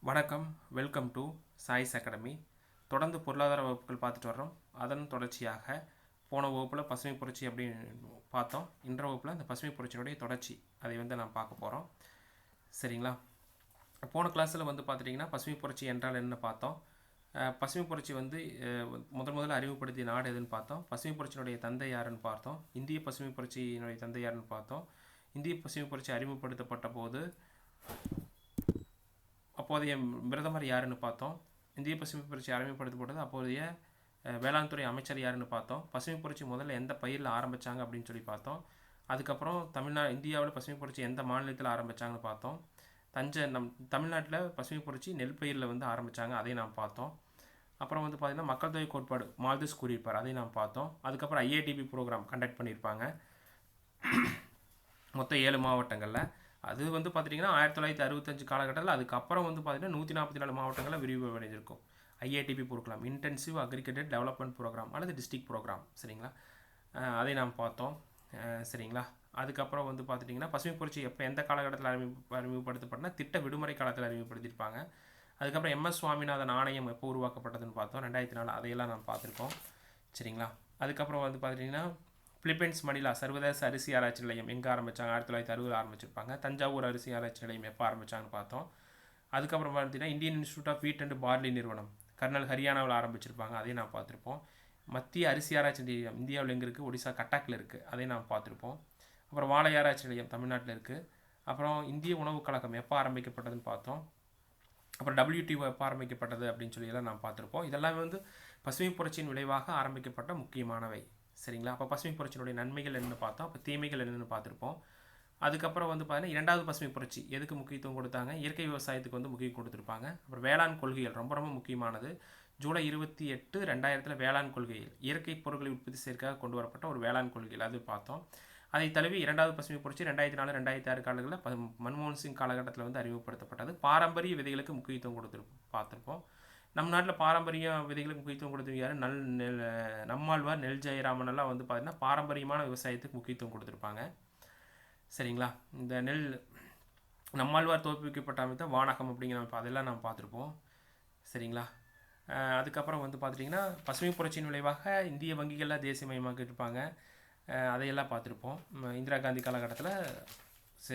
வணக்கம். Welcome to choice academy. தொடர்ந்து பொருளாதார வகுப்புகள் பார்த்துட்டு வர்றோம். அதன் தொடர்ச்சியாக போன வகுப்பில் பசுமை புரட்சி அப்படின்னு பார்த்தோம். இன்ற வகுப்பில் அந்த பசுமை புரட்சியினுடைய தொடர்ச்சி அதை நாம் பார்க்க போகிறோம். சரிங்களா? போன கிளாஸில் பார்த்துட்டிங்கன்னா பசுமை புரட்சி என்றால் என்ன பார்த்தோம். பசுமை புரட்சி முதல்ல அறிமுகப்படுத்திய நாடு எதுன்னு பார்த்தோம். பசுமை புரட்சியினுடைய தந்தை யாருன்னு பார்த்தோம். இந்திய பசுமை புரட்சியினுடைய தந்தை யாருன்னு பார்த்தோம். இந்திய பசுமை புரட்சி அறிமுகப்படுத்தப்பட்ட போது அப்போதைய பிரதமர் யாருன்னு பார்த்தோம். இந்திய பசுமை புரட்சி அறிமுகப்படுத்தப்பட்டது அப்போதைய வேளாண் துறை அமைச்சர் யாருன்னு பார்த்தோம். பசுமை புரட்சி முதல்ல எந்த பயிரில் ஆரம்பித்தாங்க அப்படின்னு சொல்லி பார்த்தோம். அதுக்கப்புறம் இந்தியாவில் பசுமை புரட்சி எந்த மாநிலத்தில் ஆரம்பித்தாங்கன்னு பார்த்தோம். தமிழ்நாட்டில் பசுமை புரட்சி நெல் பயிரில் ஆரம்பித்தாங்க, அதை நாம் பார்த்தோம். அப்புறம் பார்த்திங்கன்னா மக்கள் தொகை கோட்பாடு மால்தஸ் கூறியிருப்பார், அதை நாம் பார்த்தோம். அதுக்கப்புறம் ஐஏடிபி ப்ரோக்ராம் கண்டக்ட் பண்ணியிருப்பாங்க மொத்தம் 7 மாவட்டங்களில். அது பார்த்திங்கன்னா 1965 காலகட்டத்தில் அதுக்கப்புறம் பார்த்திங்கன்னா 144 மாவட்டங்களில் விரிவடைஞ்சிருக்கும். IADP programme intensive agriculture development programme அல்லது டிஸ்ட்ரிக்ட் ப்ரோக்ராம். சரிங்களா? அதை நாம் பார்த்தோம். சரிங்களா? அதுக்கப்புறம் பார்த்துட்டிங்கன்னா பசுமை புரட்சி எந்த காலகட்டத்தில் அறிமுகப்படுத்தப்பட்டனா திட்ட விடுமுறை காலத்தில் அறிமுகப்படுத்தியிருப்பாங்க. அதுக்கப்புறம் MS சுவாமிநாதன் ஆணையம் எப்போ உருவாக்கப்பட்டதுன்னு பார்த்தோம், 2004. அதையெல்லாம் நாம் பார்த்துருக்கோம். சரிங்களா? அதுக்கப்புறம் பார்த்துட்டிங்கன்னா பிலிப்பைன்ஸ் மணிலா சர்வதேச அரிசி ஆராய்ச்சி நிலையம் எங்கே ஆரம்பித்தாங்க, 1960 ஆரம்பிச்சிருப்பாங்க. தஞ்சாவூர் அரிசி ஆராய்ச்சி நிலையம் எப்போ ஆரம்பித்தாங்கன்னு பார்த்தோம். அதுக்கப்புறம் பார்த்தீங்கன்னா Indian Institute of Wheat and Barley நிறுவனம் கர்னல் ஹரியானாவில் ஆரம்பிச்சிருப்பாங்க, அதையும் நான் பார்த்துருப்போம். மத்திய அரிசி ஆராய்ச்சி நிலையம் இந்தியாவில் எங்கே இருக்குது, ஒடிசா கட்டாக்கில் இருக்குது, அதையும் நாம் பார்த்துருப்போம். அப்புறம் வாழை ஆராய்ச்சி நிலையம் தமிழ்நாட்டில் இருக்குது. அப்புறம் இந்திய உணவுக் கழகம் எப்போ ஆரம்பிக்கப்பட்டதுன்னு பார்த்தோம். அப்புறம் WTO எப்போ ஆரம்பிக்கப்பட்டது அப்படின்னு சொல்லியெல்லாம் நாம் பார்த்துருப்போம். இதெல்லாம் பசுமை புரட்சியின் விளைவாக ஆரம்பிக்கப்பட்ட முக்கியமானவை. சரிங்களா? அப்போ பசுமை புரட்சியினுடைய நன்மைகள் என்னென்னு பார்த்தோம், அப்போ தீமைகள் என்னென்னு பார்த்துருப்போம். அதுக்கப்புறம் பார்த்தீங்கன்னா இரண்டாவது பசுமை புரட்சி எதுக்கு முக்கியத்துவம் கொடுத்தாங்க, இயற்கை விவசாயத்துக்கு முக்கியம் கொடுத்துருப்பாங்க. அப்புறம் வேளாண் கொள்கைகள் ரொம்ப ரொம்ப முக்கியமானது. ஜூலை 28, 2000 வேளாண் கொள்கைகள் இயற்கை பொருட்களை உற்பத்தி செய்வதற்காக கொண்டு வரப்பட்ட ஒரு வேளாண் கொள்கைகள் அது பார்த்தோம். அதை தழுவி இரண்டாவது பசுமை புரட்சி 2004, 2006 காலங்களில் மன்மோகன் சிங் காலகட்டத்தில் அறிமுகப்படுத்தப்பட்டது. பாரம்பரிய விதைகளுக்கு முக்கியத்துவம் பார்த்துருப்போம். நம்ம நாட்டில் பாரம்பரிய விதைகளுக்கு முக்கியத்துவம் கொடுத்துருக்காரு. நம்மாழ்வார், நெல் ஜெயராமன் எல்லாம் பார்த்திங்கன்னா பாரம்பரியமான விவசாயத்துக்கு முக்கியத்துவம் கொடுத்துருப்பாங்க. சரிங்களா? இந்த நம்மாழ்வார் தோற்பிக்கப்பட்ட அமைத்த வானகம் அப்படிங்கிற அமைப்பு அதெல்லாம் நாம் பார்த்துருப்போம். சரிங்களா? அதுக்கப்புறம் பார்த்துட்டிங்கன்னா பசுமை புரட்சியின் விளைவாக இந்திய வங்கிகள்லாம் தேசியமயமாக இருப்பாங்க, அதையெல்லாம் பார்த்துருப்போம். இந்திரா காந்தி காலகட்டத்தில்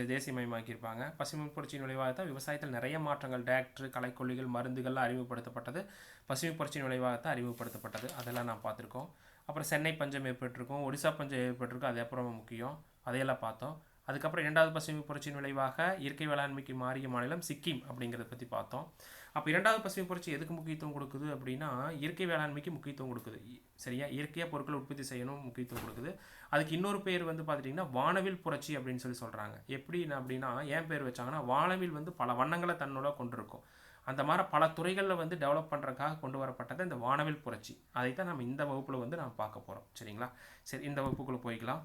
தேசியமயமாக்கியிருப்பாங்க. பசுமை புரட்சியின் விளைவாக தான் விவசாயத்தில் நிறைய மாற்றங்கள், டிராக்டர், களைக்கொல்லிகள், மருந்துகள்லாம் அறிமுகப்படுத்தப்பட்டது. பசுமை புரட்சியின் விளைவாக தான் அறிமுகப்படுத்தப்பட்டது, அதெல்லாம் நான் பார்த்துருக்கோம். அப்புறம் சென்னை பஞ்சம் ஏற்பட்டிருக்கும், ஒடிசா பஞ்சம் ஏற்பட்டிருக்கும், அது அப்புறம் முக்கியம், அதையெல்லாம் பார்த்தோம். அதுக்கப்புறம் இரண்டாவது பசுமை புரட்சியின் விளைவாக இயற்கை வேளாண்மைக்கு மாறிய மாநிலம் சிக்கிம் அப்படிங்கிறத பற்றி பார்த்தோம். அப்போ இரண்டாவது பசுமை புரட்சி எதுக்கு முக்கியத்துவம் கொடுக்குது அப்படின்னா இயற்கை வேளாண்மைக்கு முக்கியத்துவம் கொடுக்குது. சரியா? இயற்கையாக பொருட்களை உற்பத்தி செய்யணும் முக்கியத்துவம் கொடுக்குது. அதுக்கு இன்னொரு பேர் பார்த்துட்டிங்கன்னா வானவில் புரட்சி அப்படின்னு சொல்கிறாங்க. எப்படின்னா அப்படின்னா ஏன் பேர் வச்சாங்கன்னா வானவில் பல வண்ணங்களை தன்னோட கொண்டிருக்கும். அந்த மாதிரி பல துறைகளில் டெவலப் பண்ணுறதுக்காக கொண்டு வரப்பட்டது இந்த வானவில் புரட்சி. அதைத்தான் நம்ம இந்த வகுப்பில் நாம் பார்க்க போகிறோம். சரிங்களா? சரி, இந்த வகுப்புக்குள்ளே போய்க்கலாம்.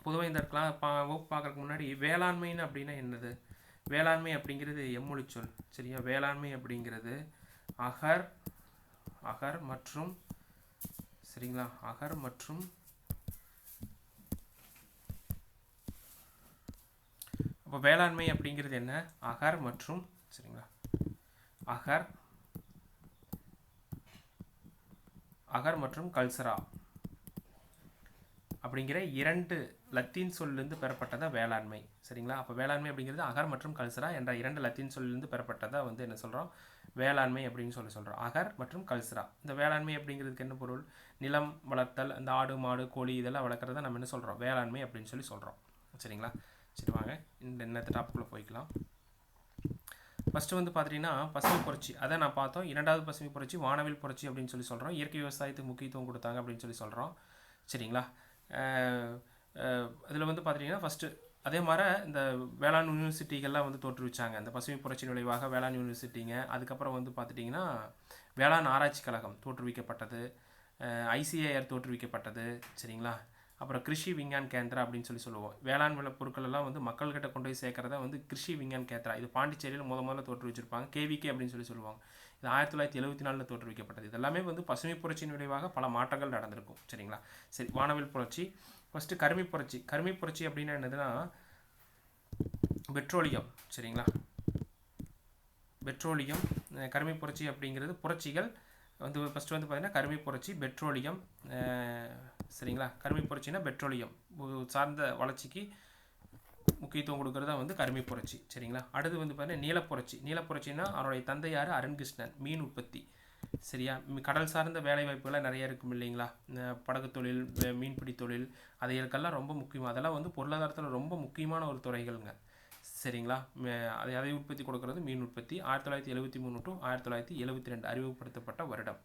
பொதுவாக இந்த வகுப்பு பார்க்குறதுக்கு முன்னாடி வேளாண்மைன்னு அப்படின்னா என்னது? வேளாண்மை அப்படிங்கிறது எம்மொழி சொல். சரியா? வேளாண்மை அப்படிங்கிறது அகர் மற்றும் சரிங்களா, அகர் மற்றும் அப்போ வேளாண்மை அப்படிங்கிறது என்ன? அகர் மற்றும் சரிங்களா, அகர் மற்றும் கல்சரா அப்படிங்கிற 2 லத்தீன் சொல்லிருந்து பெறப்பட்டதா வேளாண்மை. சரிங்களா? அப்போ வேளாண்மை அப்படிங்கிறது அகர் மற்றும் கல்சரா என்ற 2 லத்தீன் சொல்லிருந்து பெறப்பட்டதா என்ன சொல்கிறோம், வேளாண்மை அப்படின்னு சொல்கிறோம். அகர் மற்றும் கல்சரா. இந்த வேளாண்மை அப்படிங்கிறதுக்கு என்ன பொருள்? நிலம் வளர்த்தல், இந்த ஆடு மாடு கோழி இதெல்லாம் வளர்க்குறத நம்ம என்ன சொல்கிறோம், வேளாண்மை அப்படின்னு சொல்கிறோம். சரிங்களா? சரி, வாங்க இந்த டாப்பிக்குள்ளே போய்க்கலாம். ஃபஸ்ட்டு பார்த்துட்டிங்கன்னா பசுமை புரட்சி அதை நான் பார்த்தோம். இரண்டாவது பசுமை புரட்சி வானவில் புரட்சி அப்படின்னு சொல்கிறோம். இயற்கை விவசாயத்துக்கு முக்கியத்துவம் கொடுத்தாங்க அப்படின்னு சொல்கிறோம். சரிங்களா? அதில் பார்த்துட்டிங்கன்னா ஃபஸ்ட்டு அதே மாதிரி இந்த வேளாண் யூனிவர்சிட்டிகள்லாம் தோற்றுவிச்சாங்க. இந்த பசுமை புரட்சியின் விளைவாக வேளாண் யூனிவர்சிட்டிங்க. அதுக்கப்புறம் பார்த்துட்டிங்கன்னா வேளாண் ஆராய்ச்சி கழகம் தோற்றுவிக்கப்பட்டது, ICAR தோற்றுவிக்கப்பட்டது. சரிங்களா? அப்புறம் கிருஷி விஞ்ஞான் கேந்திரா அப்படின்னு சொல்லுவோம். வேளாண் பொருட்கள் எல்லாம் மக்கள்கிட்ட கொண்டு போய் சேர்க்குறத கிருஷி விஞ்ஞான் கேந்திரா. இது பாண்டிச்சேரியில் முதல்ல தோற்றுவிச்சிருப்பாங்க. KVK அப்படின்னு சொல்லுவாங்க. இது 1974 தோற்றுவிக்கப்பட்டது. இதெல்லாமே பசுமை புரட்சியின் விளைவாக பல மாற்றங்கள் நடந்திருக்கும். சரிங்களா? சரி, வானவில் புரட்சி. ஃபஸ்ட்டு கருமி புரட்சி. கருமி புரட்சி அப்படின்னா என்னதுன்னா பெட்ரோலியம். சரிங்களா? பெட்ரோலியம். கருமை புரட்சி அப்படிங்கிறது புரட்சிகள் வந்து ஃபஸ்ட்டு வந்து பார்த்திங்கன்னா கருமை புரட்சி, பெட்ரோலியம். சரிங்களா, கருமை புரட்சினா பெட்ரோலியம் சார்ந்த வளர்ச்சிக்கு முக்கியத்துவம் கொடுக்கறது தான் வந்து கருமை புரட்சி. சரிங்களா, அடுத்து வந்து பார்த்தீங்கன்னா நீலப்புரட்சி. நீலப்புரட்சினா அவருடைய தந்தை யார்? அருண்கிருஷ்ணன். மீன் உற்பத்தி. சரியா, கடல் சார்ந்த வேலை வாய்ப்புகள்லாம் நிறைய இருக்கும் இல்லைங்களா, படகு தொழில், மீன்பிடி தொழில், அதைகளுக்கெல்லாம் ரொம்ப முக்கியம். அதெல்லாம் வந்து பொருளாதாரத்தில் ரொம்ப முக்கியமான ஒரு துறைகள்ங்க. சரிங்களா, அதை உற்பத்தி கொடுக்கறது மீன் உற்பத்தி. 1973 டு 1972 அறிமுகப்படுத்தப்பட்ட வருடம்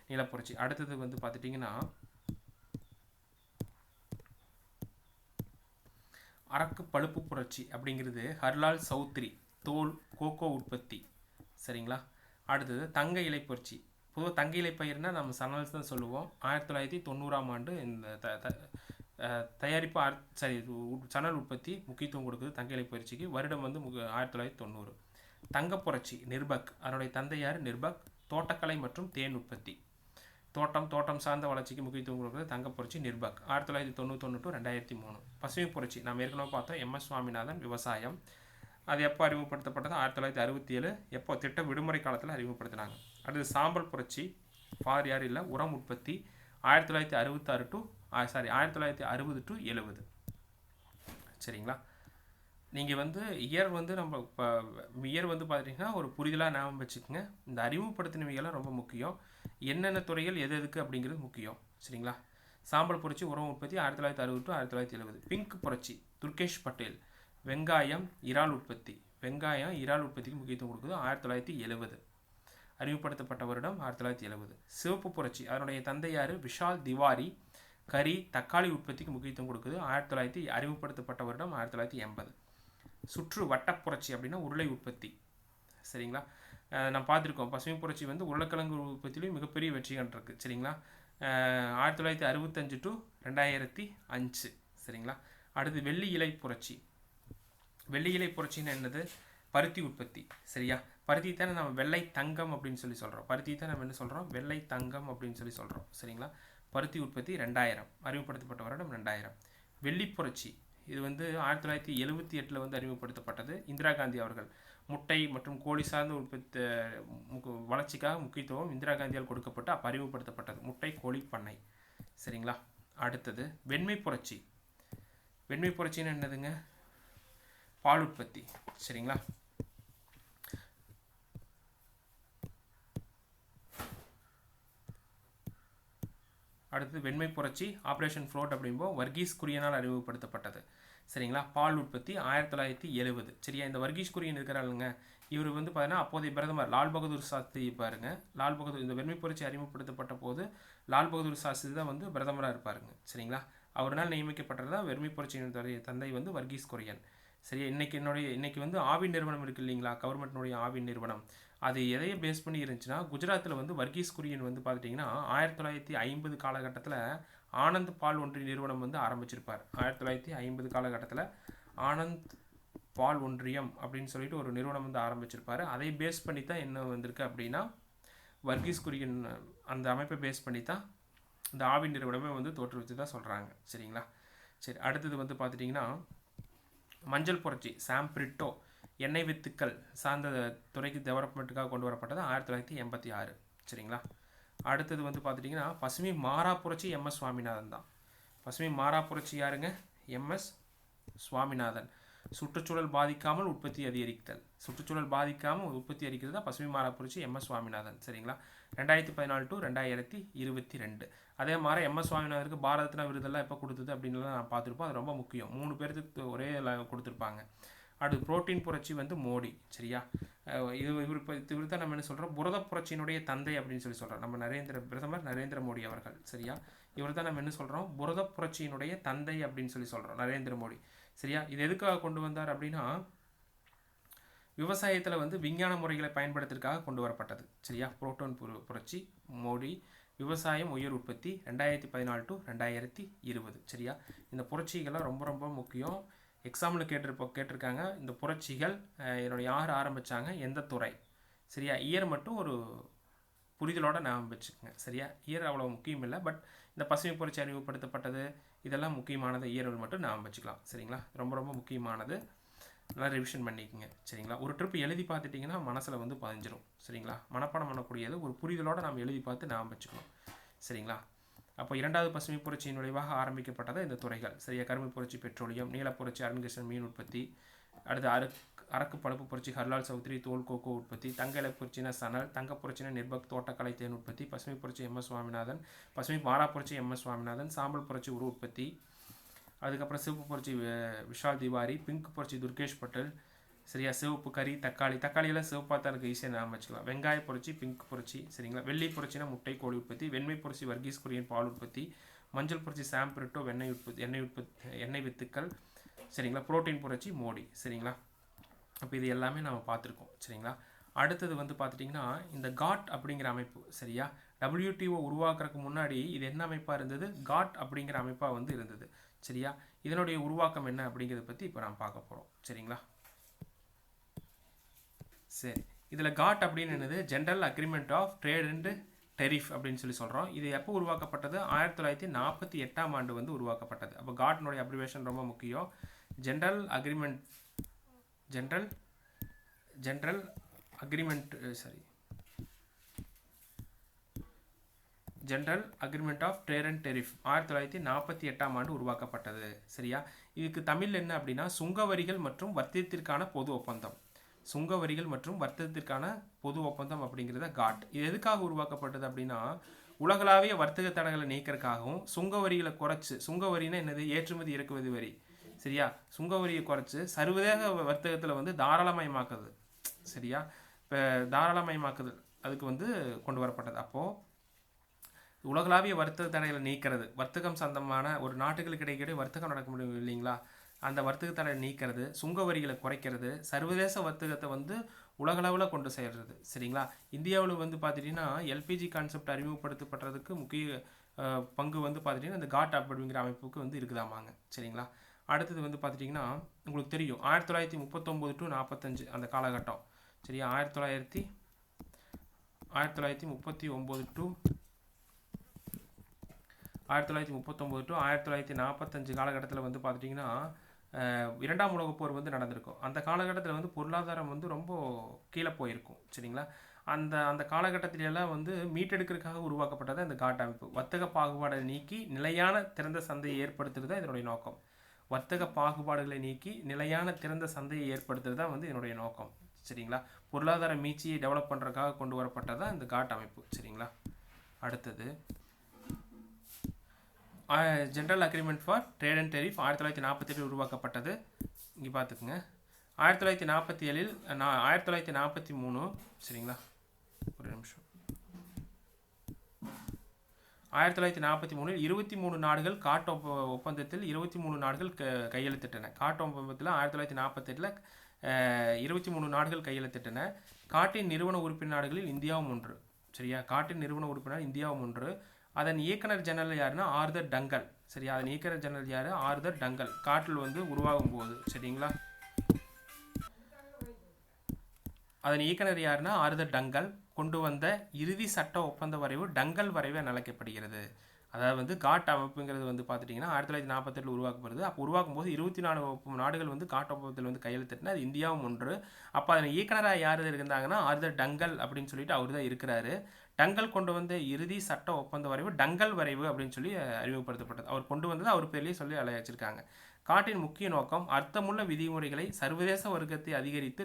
நீலப்புரட்சி. அடுத்தது வந்து பார்த்துட்டிங்கன்னா அரக்கு பழுப்பு புரட்சி அப்படிங்கிறது ஹர்லால் சௌத்ரி, தோல் கோகோ உற்பத்தி. சரிங்களா, அடுத்தது தங்க இலை புரட்சி. பொதுவாக தங்க இலை பயிர்னா நம்ம சணல்ஸ் தான் சொல்லுவோம். 1990ஆம் ஆண்டு இந்த தயாரிப்பு சணல் உற்பத்தி முக்கியத்துவம் கொடுக்குது தங்க இலை பயிற்சிக்கு. வருடம் வந்து 1990. தங்க புரட்சி நிர்பக். அதனுடைய தந்தை யார்? நிர்பக். தோட்டக்கலை மற்றும் தேன் உற்பத்தி. தோட்டம் சார்ந்த வளர்ச்சிக்கு முக்கியத்துவம் கொடுக்குறது தங்க புரட்சி, நிர்பக். 1991 டு 2003. பசுமை புரட்சி நாம் ஏற்கனவே பார்த்தோம், MS சுவாமிநாதன், விவசாயம். அது எப்போ அறிமுகப்படுத்தப்பட்டது? 1967. எப்போ? திட்ட விடுமுறை காலத்தில் அறிமுகப்படுத்தினாங்க. அடுத்து சாம்பல் புரட்சி. ஃபார் யார் இல்லை, உரம் உற்பத்தி. 1960 டு 70. சரிங்களா, நீங்கள் வந்து இயர் வந்து நம்ம இப்போ இயர் வந்து பார்த்துட்டிங்கன்னா ஒரு புரிதலாக ஞாபகம் வச்சுக்கோங்க. இந்த அறிமுகப்படுத்தினவைகள்லாம் ரொம்ப முக்கியம். என்னென்ன துறைகள் எது எதுக்கு அப்படிங்கிறது முக்கியம். சரிங்களா, சாம்பல் புரட்சி, உரம் உற்பத்தி 1960 டு 1970. பிங்க் புரட்சி துர்கேஷ் பட்டேல். வெங்காயம், இறால் உற்பத்தி. இறால் உற்பத்திக்கு முக்கியத்துவம் கொடுக்குது. 1970 அறிமுகப்படுத்தப்பட்ட வருடம் 1970. சிவப்பு புரட்சி. அதனுடைய தந்தை யார்? விஷால் திவாரி. கறி, தக்காளி உற்பத்திக்கு முக்கியத்துவம் கொடுக்குது. 1900 அறிமுகப்படுத்தப்பட்ட வருடம் 1980. சுற்று வட்ட புரட்சி அப்படின்னா உருளை உற்பத்தி. சரிங்களா, நான் பார்த்துருக்கோம் பசுமை புரட்சி வந்து உருளைக்கிழங்கு உற்பத்திலையும் மிகப்பெரிய வெற்றி கண்டிருக்கு. சரிங்களா, 1965 டு 2005. சரிங்களா, அடுத்து வெள்ளி இலை புரட்சி. வெள்ளி இலை புரட்சின்னு என்னது? பருத்தி உற்பத்தி. சரியா, பருத்தி தானே நம்ம வெள்ளை தங்கம் அப்படின்னு சொல்லி சொல்கிறோம். பருத்தி தான் நம்ம என்ன சொல்கிறோம்? வெள்ளை தங்கம் அப்படின்னு சொல்லி சொல்கிறோம். சரிங்களா, பருத்தி உற்பத்தி 2000 அறிமுகப்படுத்தப்பட்ட வருடம் 2000. வெள்ளி புரட்சி இது வந்து 1978 வந்து அறிமுகப்படுத்தப்பட்டது. இந்திரா காந்தி அவர்கள் முட்டை மற்றும் கோழி சார்ந்த உற்பத்தி வளர்ச்சிக்காக முக்கியத்துவம் இந்திரா காந்தியால் கொடுக்கப்பட்டு அப்போ அறிமுகப்படுத்தப்பட்டது முட்டை கோழி பண்ணை. சரிங்களா, அடுத்தது வெண்மை புரட்சி. வெண்மை புரட்சின்னு என்னதுங்க? பால் உற்பத்தி. சரிங்களா, அடுத்தது வெண்மை புரட்சி ஆப்ரேஷன் ஃப்ளோட் அப்படிம்போது வர்கீஸ் குரியனால் அறிமுகப்படுத்தப்பட்டது. சரிங்களா, பால் உற்பத்தி 1970. சரியா, இந்த வர்கீஸ் குரியன் இருக்கிறாருங்க, இவர் வந்து பார்த்தீங்கன்னா அப்போதைய பிரதமர் லால் பகதூர் சாஸ்திரி பாருங்க. லால் பகதூர் இந்த வெண்மை புரட்சி அறிமுகப்படுத்தப்பட்ட போது லால் பகதூர் சாஸ்திரி தான் வந்து பிரதமராக இருப்பாருங்க. சரிங்களா, அவரால் நியமிக்கப்பட்டதா வெண்மை புரட்சியினுடைய தந்தை வந்து வர்கீஸ் குரியன். சரியா, இன்னைக்கு வந்து ஆவின் நிறுவனம் இருக்குது இல்லைங்களா, கவர்மெண்ட்னுடைய ஆவின் நிறுவனம். அது எதையை பேஸ் பண்ணி இருந்துச்சுன்னா குஜராத்தில் வந்து வர்கீஸ் குரியன் வந்து பார்த்துட்டிங்கன்னா 1950 காலகட்டத்தில் ஆனந்த் பால் ஒன்றிய நிறுவனம் வந்து ஆரம்பிச்சிருப்பார். 1950 காலகட்டத்தில் ஆனந்த் பால் ஒன்றியம் அப்படின்னு சொல்லிட்டு ஒரு நிறுவனம் வந்து ஆரம்பிச்சிருப்பார். அதை பேஸ் பண்ணி தான் என்ன வந்திருக்கு அப்படின்னா வர்கீஸ் குரியன் அந்த அமைப்பை பேஸ் பண்ணி தான் இந்த ஆவின் நிறுவனமே வந்து தோற்றுவிச்சு தான் சொல்கிறாங்க. சரிங்களா, சரி, அடுத்தது வந்து பார்த்துட்டிங்கன்னா மஞ்சள் புரட்சி. சாம் பிரிட்டோ எண்ணெய் வித்துக்கள் சார்ந்த துறைக்கு டெவலப்மெண்ட்டுக்காக கொண்டு வரப்பட்டது 1986. சரிங்களா, அடுத்தது வந்து பார்த்துட்டிங்கன்னா பசுமை மாறா புரட்சி MS சுவாமிநாதன் தான். பசுமை மாறா புரட்சி யாருங்க? MS சுவாமிநாதன். சுற்றுச்சூழல் பாதிக்காமல் உற்பத்தி அதிகரித்தல். சுற்றுச்சூழல் பாதிக்காமல் உற்பத்தி அதிகரிக்கிறது தான் பசுமை மாறா புரட்சி MS சுவாமிநாதன். சரிங்களா, 2014 டு 2022. அதே மாதிரி MS சுவாமிநாதனுக்கு பாரத ரத்னா விருதெல்லாம் எப்போ கொடுத்தது அப்படின்லாம் நான் பார்த்துருப்போம். அது ரொம்ப முக்கியம். 3 பேருக்கு ஒரே கொடுத்துருப்பாங்க. அடுத்து புரோட்டீன் புரட்சி வந்து மோடி. சரியா, இவர் தான் நம்ம என்ன சொல்கிறோம்? புரத புரட்சியினுடைய தந்தை அப்படின்னு சொல்லி சொல்கிறோம். நம்ம பிரதமர் நரேந்திர மோடி அவர்கள். சரியா, இவர் தான் நம்ம என்ன சொல்கிறோம்? புரத புரட்சியினுடைய தந்தை அப்படின்னு சொல்லி சொல்கிறோம், நரேந்திர மோடி. சரியா, இது எதுக்காக கொண்டு வந்தார் அப்படின்னா விவசாயத்தில் வந்து விஞ்ஞான முறைகளை பயன்படுத்துறதுக்காக கொண்டு வரப்பட்டது. சரியா, புரோட்டோன் புரட்சி மோடி. விவசாயம் உயர் உற்பத்தி 2014 டு 2020. சரியா, இந்த புரட்சிகள்லாம் ரொம்ப ரொம்ப முக்கியம். எக்ஸாம்பிள் கேட்டிருக்காங்க. இந்த புரட்சிகள் யார் ஆரம்பித்தாங்க, எந்த துறை. சரியா, இயர் மட்டும் ஒரு புரிதலோட ஞாபகம் வச்சுக்கோங்க. சரியா, இயர் அவ்வளோ முக்கியம் இல்லை, பட் இந்த பசுமை புரட்சி அறிமுகப்படுத்தப்பட்டது இதெல்லாம் முக்கியமானது. இயர்கள் மட்டும் ஞாபகம் வச்சுக்கலாம். சரிங்களா, ரொம்ப ரொம்ப முக்கியமானது. நல்லா ரிவிஷன் பண்ணிக்கோங்க சரிங்களா. ஒரு ட்ரிப் எழுதி பார்த்துட்டிங்கன்னா மனசில் வந்து பதிஞ்சிரும் சரிங்களா. மனப்பாடம் பண்ணக்கூடியது ஒரு புரிதலோடு நம்ம எழுதி பார்த்து நாம் வச்சுக்கணும் சரிங்களா. அப்போ இரண்டாவது பசுமை புரட்சியின் விளைவாக ஆரம்பிக்கப்பட்டது இந்த துறைகள் சரியா. கரும்பு புரட்சி பெட்ரோலியம், நீலப்புரட்சி அருண்கிருஷ்ணன் மீன் உற்பத்தி, அடுத்து அரக்கு பழுப்பு புரட்சி ஹர்லால் சௌத்ரி தோல் கோகோ உற்பத்தி, தங்க இலை புரட்சினா சணல், தங்க புரட்சினா நிர்பக் தோட்டக்கலை தேன் உற்பத்தி, பசுமை புரட்சி MS சுவாமிநாதன், பசுமை மாறா புரட்சி MS சுவாமிநாதன், சாம்பல் புரட்சி உரு உற்பத்தி, அதுக்கப்புறம் சிவப்பு புரட்சி விஷால் திவாரி, பிங்க் புரட்சி துர்கேஷ் பட்டேல் சரியா. சிவப்பு கறி தக்காளியெல்லாம் சிவப்பாக தான் இருக்குது, ஈஸியாக நாம் வச்சுக்கலாம். வெங்காய புரட்சி பிங்க் புரட்சி சரிங்களா. வெள்ளி புரட்சினா முட்டை கோழி உற்பத்தி, வெண்மை புரட்சி வர்கீஸ் குரியன் பால் உற்பத்தி, மஞ்சள் புரட்சி சாம்பிரிட்டோ எண்ணெய் வித்துக்கள் சரிங்களா. புரோட்டீன் புரட்சி மோடி சரிங்களா. அப்போ இது எல்லாமே நம்ம பார்த்துருக்கோம் சரிங்களா. அடுத்தது வந்து பார்த்துட்டிங்கன்னா இந்த காட் அப்படிங்கிற அமைப்பு சரியா. WTO உருவாக்குறதுக்கு முன்னாடி இது என்ன அமைப்பாக இருந்தது, காட் அப்படிங்கிற அமைப்பாக வந்து இருந்தது சரியா. இதனுடைய உருவாக்கம் என்ன அப்படிங்கிறத பற்றி இப்போ நாம் பார்க்க போகிறோம் சரிங்களா. சரி, இதில் காட் அப்படின்னு என்னது, general agreement of trade and tariff அப்படின்னு சொல்லி சொல்கிறோம். இது எப்போ உருவாக்கப்பட்டது, 1948ஆம் ஆண்டு வந்து உருவாக்கப்பட்டது. அப்போ காட்னுடைய அப்ரிவேஷன் ரொம்ப முக்கியம். General agreement of trade and tariff 1948ஆம் ஆண்டு உருவாக்கப்பட்டது சரியா. இதுக்கு தமிழ் என்ன அப்படின்னா சுங்கவரிகள் மற்றும் வர்த்தகத்திற்கான பொது ஒப்பந்தம். சுங்கவரிகள் மற்றும் வர்த்தகத்திற்கான பொது ஒப்பந்தம் அப்படிங்கிறத காட். இது எதுக்காக உருவாக்கப்பட்டது அப்படின்னா உலகளாவிய வர்த்தக தடைகளை நீக்கிறதுக்காகவும் சுங்கவரிகளை குறைச்சி, சுங்கவரின்னா என்னது, ஏற்றுமதி இறக்குமதி வரி சரியா. சுங்கவரியை குறைச்சி சர்வதேச வர்த்தகத்தில் வந்து தாராளமயமாக்குது சரியா. இப்போ தாராளமயமாக்குதல் அதுக்கு வந்து கொண்டு வரப்பட்டது. அப்போது உலகளாவிய வர்த்தக தடைகளை நீக்கிறது, வர்த்தகம் சந்தமான ஒரு நாட்டுகளுக்கு இடையே வர்த்தகம் நடக்க முடியும் இல்லைங்களா, அந்த வர்த்தக தடை நீக்கிறது, சுங்க வரிகளை குறைக்கிறது, சர்வதேச வர்த்தகத்தை வந்து உலகளவில் கொண்டு சேர்றது சரிங்களா. இந்தியாவில் வந்து பார்த்துட்டிங்கன்னா LPG கான்செப்ட் அறிமுகப்படுத்தப்படுறதுக்கு முக்கிய பங்கு வந்து பார்த்துட்டிங்கன்னா இந்த காட் அப்படிங்கிற அமைப்புக்கு வந்து இருக்குதாமாங்க சரிங்களா. அடுத்தது வந்து பார்த்துட்டிங்கன்னா உங்களுக்கு தெரியும் 1939 to 45 அந்த காலகட்டம் சரியா. 1939 to 1945 காலகட்டத்தில் வந்து பார்த்துட்டிங்கன்னா இரண்டாம் உலகப் போர் வந்து நடந்திருக்கும். அந்த காலகட்டத்தில் வந்து பொருளாதாரம் வந்து ரொம்ப கீழே போயிருக்கும் சரிங்களா. அந்த காலகட்டத்திலெல்லாம் வந்து மீட்டெடுக்கிறதுக்காக உருவாக்கப்பட்டது இந்த காட் அமைப்பு. வர்த்தக பாகுபாடை நீக்கி நிலையான திறந்த சந்தையை ஏற்படுத்துறது தான் இதனுடைய நோக்கம். வர்த்தக பாகுபாடுகளை நீக்கி நிலையான திறந்த சந்தையை ஏற்படுத்துறது தான் வந்து இதனுடைய நோக்கம் சரிங்களா. பொருளாதார மீட்சியை டெவலப் பண்ணுறதுக்காக கொண்டு வரப்பட்டது தான் இந்த காட் அமைப்பு சரிங்களா. அடுத்தது general agreement for trade and டெரிஃப் 1947 உருவாக்கப்பட்டது. இங்கே பார்த்துக்குங்க. 1947 1943 சரிங்களா. ஒரு நிமிஷம். 1943 23 நாடுகள் காட் ஒப்பந்தத்தில் 23 நாடுகள் கையெழுத்திட்டன. காட் ஒப்பந்தத்தில் 1948 23 நாடுகள் கையெழுத்திட்டன. காட்டின் நிறுவன உறுப்பினர் நாடுகளில் இந்தியாவும் ஒன்று சரியா. காட்டின் நிறுவன உறுப்பினர் இந்தியாவும் ஒன்று. அதன் இயக்குனர் ஜெனரல் யாருன்னா ஆர்தர் டங்கல் சரியா. அதன் இயக்குனர் ஜெனரல் யார், ஆர்தர் டங்கல். காட்டில் வந்து உருவாகும் போது சரிங்களா. அதன் இயக்குனர் யாருன்னா ஆர்தர் டங்கல். கொண்டு வந்த இறுதி சட்ட ஒப்பந்த வரைவு டங்கல் வரைவு என அழைக்கப்படுகிறது. அதாவது வந்து காட் அமைப்புங்கிறது வந்து பார்த்துட்டிங்கன்னா 1948 உருவாக்கப்படுது. அப்போ உருவாக்கும் போது 24 நாடுகள் வந்து காட் ஒப்பந்தத்தில் வந்து கையெழுத்திட்டுனா அது இந்தியாவும் ஒன்று. அப்போ அதன் இயக்குனராக யார் இருந்தாங்கன்னா ஆர்தர் டங்கல் அப்படின்னு சொல்லிட்டு அவர் தான் இருக்கிறாரு. டங்கல் கொண்டு வந்த இறுதி சட்ட ஒப்பந்த வரைவு டங்கல் வரைவு அப்படின்னு சொல்லி அறிமுகப்படுத்தப்பட்டது. அவர் கொண்டு வந்தது அவர் பேர்லேயே சொல்லி அழைச்சிருக்காங்க. காட்டின் முக்கிய நோக்கம் அர்த்தமுள்ள விதிமுறைகளை சர்வதேச வர்க்கத்தை அதிகரித்து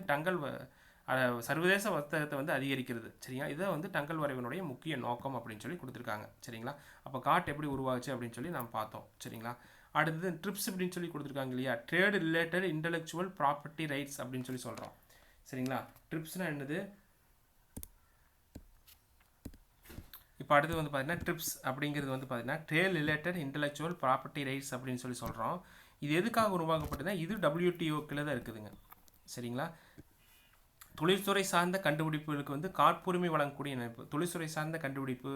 சர்வதேச வர்த்தகத்தை வந்து அதிகரிக்கிறது சரிங்களா. இதை வந்து டங்கல் வரைவினுடைய முக்கிய நோக்கம் அப்படின்னு சொல்லி கொடுத்துருக்காங்க சரிங்களா. அப்போ காட் எப்படி உருவாச்சு அப்படின்னு சொல்லி நாம் பார்த்தோம் சரிங்களா. அடுத்தது ட்ரிப்ஸ் அப்படின்னு சொல்லி கொடுத்துருக்காங்க இல்லையா, trade related intellectual property rights அப்படின்னு சொல்லி சொல்கிறோம் சரிங்களா. ட்ரிப்ஸ்னால் என்னது, இப்போ அடுத்து வந்து பார்த்தீங்கன்னா ட்ரிப்ஸ் அப்படிங்கிறது வந்து பார்த்தீங்கன்னா trade related intellectual property rights அப்படின்னு சொல்லி சொல்கிறோம். இது எதுக்காக உருவாக்கப்பட்டதுன்னா இது WTO-க்குள்ள தான் இருக்குதுங்க சரிங்களா. தொழில்துறை சார்ந்த கண்டுபிடிப்புகளுக்கு வந்து காப்புரிமை வழங்கக்கூடிய அமைப்பு. தொழில்துறை சார்ந்த கண்டுபிடிப்பு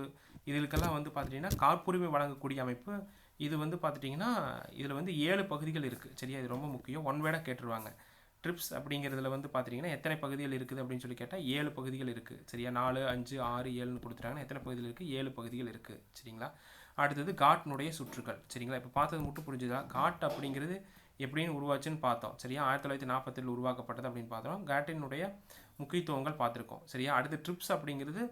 இதுக்கெல்லாம் வந்து பார்த்துட்டிங்கன்னா காப்புரிமை வழங்கக்கூடிய அமைப்பு. இது வந்து பார்த்துட்டிங்கன்னா இதில் வந்து 7 பகுதிகள் இருக்குது சரியா. இது ரொம்ப முக்கியம், ஒன் வேர்டாக கேட்டுருவாங்க. ட்ரிப்ஸ் அப்படிங்கிறதுல வந்து பார்த்துட்டிங்கன்னா எத்தனை பகுதிகள் இருக்குது அப்படின்னு சொல்லி கேட்டால் 7 பகுதிகள் இருக்குது சரியா. 4 5 6 7ன்னு கொடுத்துட்டாங்கன்னா எத்தனை பகுதிகள் இருக்குது, 7 பகுதிகள் இருக்குது சரிங்களா. அடுத்தது காட்னுடைய சுற்றுகள் சரிங்களா. இப்போ பார்த்தது மட்டும் புரிஞ்சுதா. காட் அப்படிங்கிறது எப்படின்னு உருவாச்சுன்னு பார்த்தோம் சரியா. 1947 உருவாக்கப்பட்டது அப்படின்னு பார்த்தோம். GATT-னுடைய முக்கியத்துவங்கள் பார்த்துருக்கோம் சரியா. அடுத்து ட்ரிப்ஸ் அப்படிங்கிறது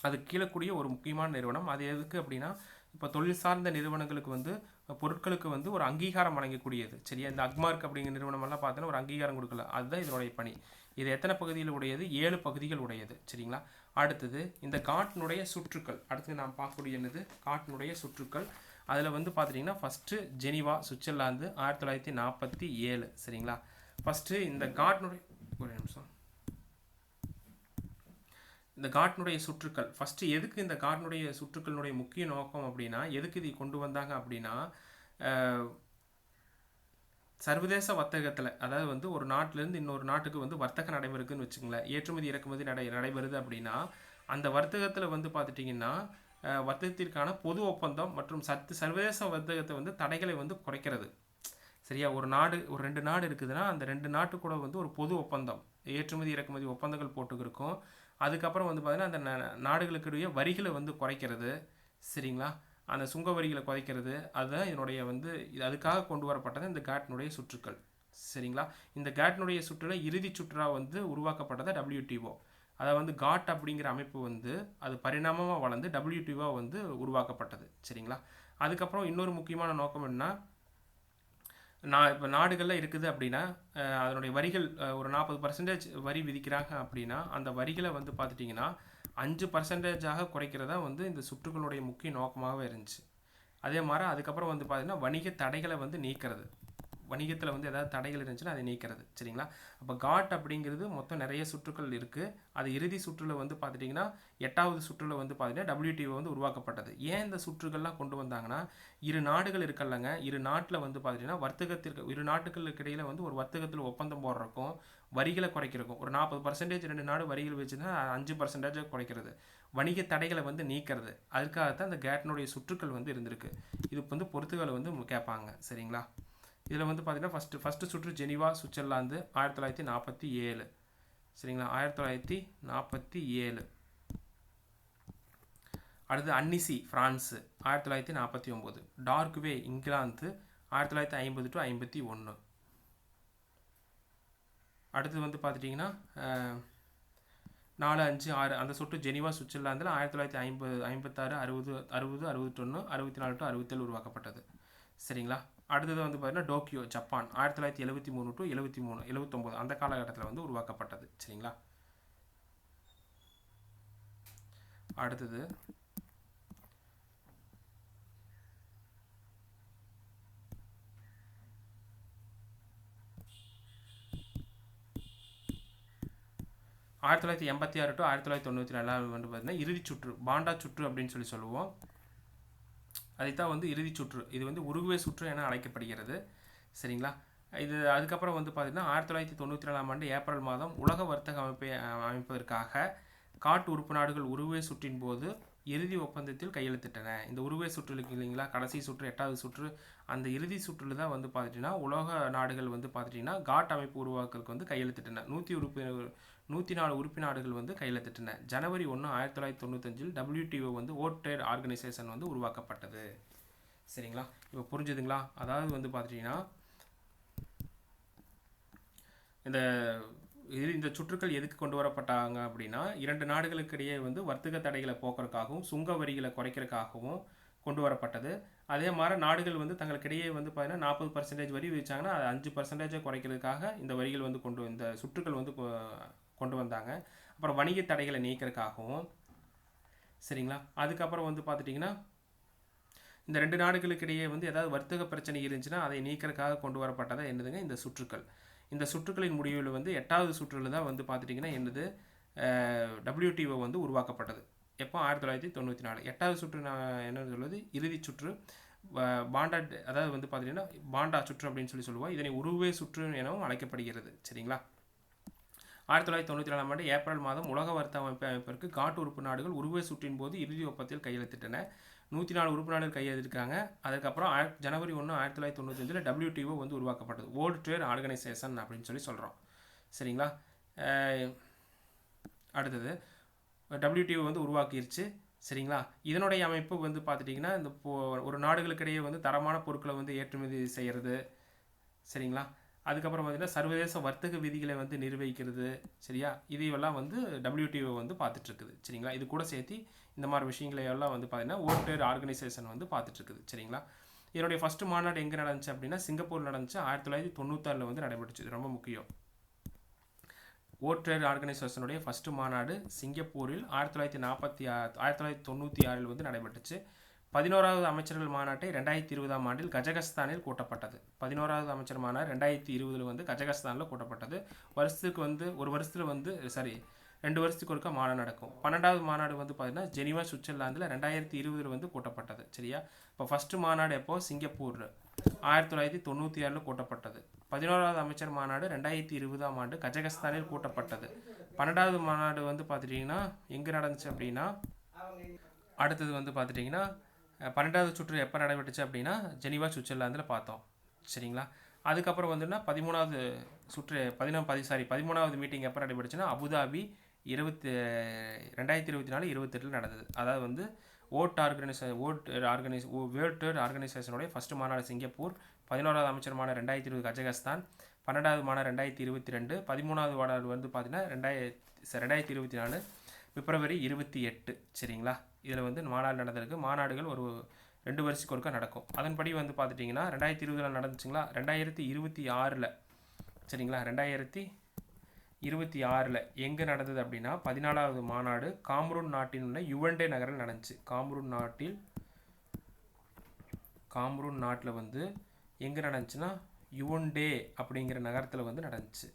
அது கீழக்கூடிய ஒரு முக்கியமான நிறுவனம். அது எதுக்கு அப்படின்னா இப்போ தொழில் சார்ந்த நிறுவனங்களுக்கு வந்து பொருட்களுக்கு வந்து ஒரு அங்கீகாரம் வழங்கக்கூடியது சரியா. இந்த அக்மார்க் அப்படிங்கிற நிறுவனமெல்லாம் பார்த்தோன்னா ஒரு அங்கீகாரம் கொடுக்கல, அதுதான் இதனுடைய பணி. இது எத்தனை பகுதியில் உடையது? 7 பகுதிகள் உடையது சரிங்களா. அடுத்தது இந்த GATT-னுடைய சுற்றுக்கள். அடுத்து நாம் பார்க்கக்கூடிய என்னது? GATT-னுடைய சுற்றுக்கள். அதில் வந்து பார்த்துட்டிங்கன்னா ஃபஸ்ட்டு ஜெனீவா சுவிட்சர்லாந்து 1947 சரிங்களா. ஃபஸ்ட்டு இந்த GATT-னுடைய ஒரு நிமிஷம், இந்த GATT-னுடைய சுற்றுக்கள் ஃபஸ்ட்டு எதுக்கு இந்த GATT-னுடைய சுற்றுக்களினுடைய முக்கிய நோக்கம் அப்படின்னா எதுக்கு இதை கொண்டு வந்தாங்க அப்படின்னா சர்வதேச வர்த்தகத்தில், அதாவது வந்து ஒரு நாட்டிலேருந்து இன்னொரு நாட்டுக்கு வந்து வர்த்தகம் நடைபெறுக்குன்னு வச்சுங்களேன், ஏற்றுமதி இறக்குமதி நடைபெறுது அப்படின்னா அந்த வர்த்தகத்தில் வந்து பார்த்துட்டிங்கன்னா வர்த்தகத்திற்கான பொது ஒப்பந்தம் மற்றும் சர்வதேச வர்த்தகத்தை வந்து தடைகளை வந்து குறைக்கிறது சரியா. ஒரு நாடு ஒரு 2 நாடு இருக்குதுன்னா அந்த 2 நாட்டு கூட வந்து ஒரு பொது ஒப்பந்தம் ஏற்றுமதி இறக்குமதி ஒப்பந்தங்கள் போட்டுக்கிருக்கும். அதுக்கப்புறம் வந்து பார்த்திங்கன்னா அந்த நாடுகளுக்குடைய வரிகளை வந்து குறைக்கிறது சரிங்களா. அந்த சுங்க வரிகளை குறைக்கிறது, அதுதான் இதனுடைய வந்து அதுக்காக கொண்டு வரப்பட்டது இந்த GATT-னுடைய சுற்றுக்கள் சரிங்களா. இந்த GATT-னுடைய சுற்றுல இறுதி சுற்றுலா வந்து உருவாக்கப்பட்டது WTO. அதை வந்து GATT அப்படிங்கிற அமைப்பு வந்து அது பரிணாமமாக வளர்ந்து WTO வந்து உருவாக்கப்பட்டது சரிங்களா. அதுக்கப்புறம் இன்னொரு முக்கியமான நோக்கம் என்ன, இப்போ நாடுகளில் இருக்குது அப்படின்னா அதனுடைய வரிகள் ஒரு 40% வரி விதிக்கிறாங்க அப்படின்னா அந்த வரிகளை வந்து பார்த்துட்டிங்கன்னா 5% குறைக்கிறதா வந்து இந்த சுற்றுகளுடைய முக்கிய நோக்கமாகவே இருந்துச்சு. அதே மாதிரி அதுக்கப்புறம் வந்து பார்த்திங்கன்னா வணிக தடைகளை வந்து நீக்கிறது, வணிகத்தில் வந்து ஏதாவது தடைகள் இருந்துச்சுன்னா அதை நீக்கிறது சரிங்களா. அப்போ GATT அப்படிங்கிறது மொத்தம் நிறைய சுற்றுக்கள் இருக்குது. அது இறுதி சுற்றுல வந்து பார்த்துட்டிங்கன்னா 8வது சுற்றுல வந்து பார்த்திங்கன்னா WTO வந்து உருவாக்கப்பட்டது. ஏன் இந்த சுற்றுகள்லாம் கொண்டு வந்தாங்கன்னா இரு நாடுகள் இருக்கல்லங்க, இரு நாட்டில் வந்து பார்த்திங்கன்னா வர்த்தகத்திற்கு இரு நாட்டுகளுக்கு இடையில் வந்து ஒரு வர்த்தகத்தில் ஒப்பந்தம் போடுறக்கும் வரிகளை குறைக்கிறக்கும் ஒரு 40% 2 நாடு வரிகள் வச்சுன்னா 5% குறைக்கிறது, வணிக தடைகளை வந்து நீக்கிறது. அதுக்காகத்தான் இந்த GATT-னுடைய சுற்றுக்கள் வந்து இருந்திருக்கு. இது வந்து பொறுத்துகளை வந்து கேட்பாங்க சரிங்களா. இதில் வந்து பார்த்திங்கன்னா ஃபஸ்ட்டு சுற்று ஜெனீவா சுவிட்சர்லாந்து 1947 சரிங்களா. 1947. அடுத்து அன்னிசி ஃப்ரான்ஸு 1949. டார்க்வே இங்கிலாந்து 1950 to 51. அடுத்து வந்து பார்த்துட்டிங்கன்னா 4, 5, 6 அந்த சுற்று ஜெனீவா சுவிட்சர்லாந்தில் 1950, 56, 60, 60, 61, 64 to 67 உருவாக்கப்பட்டது சரிங்களா. அடுத்தது வந்து பார்த்திங்கன்னா டோக்கியோ ஜப்பான் 1973 to 73, 79 அந்த காலகட்டத்தில் வந்து உருவாக்கப்பட்டது சரிங்களா. அடுத்தது ஆயிரத்தி தொள்ளாயிரத்தி 86 to 1994 வந்து பார்த்திங்கன்னா இறுதி சுற்று பாண்டா சுற்று அப்படின்னு சொல்லி சொல்லுவோம். அதைத்தான் வந்து இறுதி சுற்று, இது வந்து உருகுவே சுற்று என அழைக்கப்படுகிறது சரிங்களா. இது அதுக்கப்புறம் வந்து பார்த்திங்கன்னா 1994 ஏப்ரல் மாதம் உலக வர்த்தக அமைப்பை அமைப்பதற்காக GATT உறுப்பு நாடுகள் உருகுவே சுற்றின் போது இறுதி ஒப்பந்தத்தில் கையெழுத்திட்டன. இந்த உருகுவே சுற்று இருக்கு இல்லைங்களா, கடைசி சுற்று 8வது சுற்று, அந்த இறுதி சுற்றில் தான் வந்து பார்த்துட்டிங்கன்னா உலக நாடுகள் வந்து பார்த்துட்டிங்கன்னா GATT அமைப்பு உருவாக்குறதுக்கு வந்து கையெழுத்திட்டன. 104 உறுப்பு நாடுகள் வந்து கையெழுத்திட்டன. ஜனவரி 1, 1995 WTO வந்து வேர்ல்ட் ட்ரேட் ஆர்கனைசேஷன் வந்து உருவாக்கப்பட்டது சரிங்களா. இப்போ புரிஞ்சுதுங்களா. அதாவது வந்து பார்த்துட்டிங்கன்னா இந்த சுற்றுக்கள் எதுக்கு கொண்டு வரப்பட்டாங்க அப்படின்னா 2 நாடுகளுக்கு இடையே வந்து வர்த்தக தடைகளை போக்குறதுக்காகவும் சுங்க வரிகளை குறைக்கிறதுக்காகவும் கொண்டு வரப்பட்டது. அதே மாதிரி நாடுகள் வந்து தங்களுக்கிடையே வந்து பார்த்தீங்கன்னா 40% வரி விதிச்சாங்கன்னா அது 5% குறைக்கிறதுக்காக இந்த வரிகள் வந்து இந்த சுற்றுக்கள் வந்து கொண்டு வந்தாங்க. அப்புறம் வணிக தடைகளை நீக்கிறதுக்காகவும் சரிங்களா. அதுக்கப்புறம் வந்து பார்த்துட்டிங்கன்னா இந்த 2 நாடுகளுக்கு இடையே வந்து ஏதாவது வர்த்தக பிரச்சனை இருந்துச்சுன்னா அதை நீக்கிறதுக்காக கொண்டு வரப்பட்டதாக என்னதுங்க இந்த சுற்றுக்கள். இந்த சுற்றுக்களின் முடிவில் வந்து 8வது சுற்றில் தான் வந்து பார்த்துட்டிங்கன்னா என்னது WTO வந்து உருவாக்கப்பட்டது. எப்போ 1994. 8வது சுற்று என்ன சொல்வது இறுதி சுற்று பாண்டா, அதாவது வந்து பார்த்திங்கன்னா பாண்டா சுற்று அப்படின்னு சொல்லி சொல்லுவோம். இதனை உருகுவே சுற்று எனவும் அழைக்கப்படுகிறது சரிங்களா. 1994 ஏப்ரல் மாதம் உலக வர்த்தக அமைப்பிற்கு GATT உறுப்பு நாடுகள் உருகுவே சுற்றின் போது இறுதி ஒப்பந்தத்தில் கையெழுத்திட்டன. 104 உறுப்பு நாடுகள் கையெழுத்திருக்காங்க. அதுக்கப்புறம் ஜனவரி 1, 1995 WTO வந்து உருவாக்கப்பட்டது, வேர்ல்ட் ட்ரேட் ஆர்கனைசேஷன் அப்படின்னு சொல்லி சொல்கிறோம் சரிங்களா. அடுத்தது WTO வந்து உருவாக்கிருச்சு சரிங்களா. இதனுடைய அமைப்பு வந்து பார்த்துட்டிங்கன்னா இந்த ஒரு நாடுகளுக்கிடையே வந்து தரமான பொருட்களை வந்து ஏற்றுமதி செய்கிறது சரிங்களா. அதுக்கப்புறம் பார்த்தீங்கன்னா சர்வதேச வர்த்தக விதிகளை வந்து நிர்வகிக்கிறது, சரியா, இதையெல்லாம் வந்து WTO வந்து பார்த்துட்ருக்குது, சரிங்களா. இது கூட சேர்த்து இந்த மாதிரி விஷயங்களை எல்லாம் வந்து பார்த்தீங்கன்னா வேர்ல்ட் ட்ரேட் ஆர்கனைசேஷன் வந்து பார்த்துட்ருக்குது, சரிங்களா. இதனுடைய ஃபஸ்ட்டு மாநாடு எங்கே நடந்துச்சு அப்படின்னா சிங்கப்பூர் நடந்துச்சு. 1996 வந்து நடைபெற்றுச்சு. இது ரொம்ப முக்கியம். வேர்ல்ட் ட்ரேட் ஆர்கனைசேஷனுடைய ஃபஸ்ட்டு மாநாடு சிங்கப்பூரில் 1996 வந்து நடைபெற்றுச்சு. 11வது அமைச்சர்கள் மாநாட்டை 2020ஆம் ஆண்டில் கஜகஸ்தானில் கூட்டப்பட்டது. 11வது அமைச்சர் மாநாடு 2020 வந்து கஜகஸ்தானில் கூட்டப்பட்டது. வருஷத்துக்கு வந்து ஒரு வருஷத்தில் வந்து 2 வருஷத்துக்கு ஒருக்கா மாநாடு நடக்கும். 12வது மாநாடு வந்து பார்த்தீங்கன்னா ஜெனீவா சுவிட்சர்லாந்தில் 2020 வந்து கூட்டப்பட்டது, சரியா. இப்போ ஃபஸ்ட்டு மாநாடு எப்போ சிங்கப்பூர் 1996 கூட்டப்பட்டது. 11வது அமைச்சர் மாநாடு 2020ஆம் ஆண்டு கஜகஸ்தானில் கூட்டப்பட்டது. 12வது மாநாடு வந்து பார்த்துட்டிங்கன்னா எங்கே நடந்துச்சு அப்படின்னா அடுத்தது வந்து பார்த்துட்டிங்கன்னா 12வது சுற்று எப்போ நடைபெற்றுச்சு அப்படின்னா ஜெனீவா சுவிட்சர்லாந்தில் பார்த்தோம், சரிங்களா. அதுக்கப்புறம் வந்துன்னா 13வது சுற்று 13வது மீட்டிங் எப்போ நடைபெற்றுச்சுன்னா அபுதாபி 2024 28 நடந்தது. அதாவது வந்து வேர்ல்ட் ட்ரேட் ஆர்கனைசேஷனுடைய ஃபஸ்ட்டு மாநாடு சிங்கப்பூர், 11வது அமைச்சர் மாநாடு 2020 கஜகஸ்தான், 12வது மாநாடு 2022, 13வது மாநாடு வந்து பார்த்தீங்கன்னா 2024 பிப்ரவரி 28, சரிங்களா. இதில் வந்து மாநாடு நடந்திருக்கு. மாநாடுகள் ஒரு 2 வருஷத்துக்கு ஒருக்கா நடக்கும். அதன்படி வந்து பார்த்துட்டிங்கன்னா 2020 நடந்துச்சுங்களா. 2026 சரிங்களா, 2026 எங்கே நடந்தது அப்படின்னா 14வது மாநாடு காம்ரூன் நாட்டில் உள்ள யுவண்டே நகரில் நடந்துச்சு. காம்ரூன் நாட்டில் வந்து எங்கே நடந்துச்சுன்னா யுவண்டே அப்படிங்கிற நகரத்தில் வந்து நடந்துச்சு.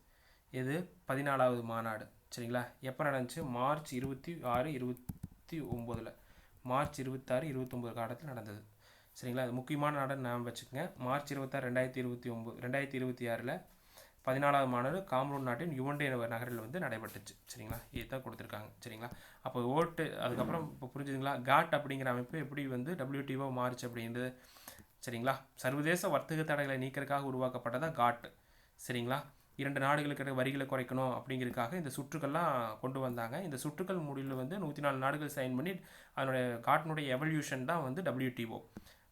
இது 14வது மாநாடு, சரிங்களா. எப்போ நடந்துச்சு? மார்ச் 26, 29 மார்ச் 26, 29 காலத்தில் நடந்தது, சரிங்களா. அது முக்கியமான நாடுன்னு ஞாபகம் வச்சுக்கோங்க. மார்ச் 26, 2026 14வது மாநாடு காம்ரூன் நாட்டின் யுவண்டே நகரில் வந்து நடைபெற்றுச்சு, சரிங்களா. இதுதான் கொடுத்துருக்காங்க, சரிங்களா. அப்போ அதுக்கப்புறம் இப்போ புரிஞ்சுதுங்களா காட் அப்படிங்கிற அமைப்பு எப்படி வந்து WTO மாறுச்சு அப்படின்றது, சரிங்களா. சர்வதேச வர்த்தக தடைகளை நீக்கிறதுக்காக உருவாக்கப்பட்டதான் காட், சரிங்களா. 2 நாடுகளுக்கு வரிகளை குறைக்கணும் அப்படிங்கிறதுக்காக இந்த சுற்றுக்கள்லாம் கொண்டு வந்தாங்க. இந்த சுற்றுக்கள் முடிவில் வந்து 104 நாடுகள் சைன் பண்ணி அதனுடைய காட்டினுடைய எவல்யூஷன் தான் வந்து WTO.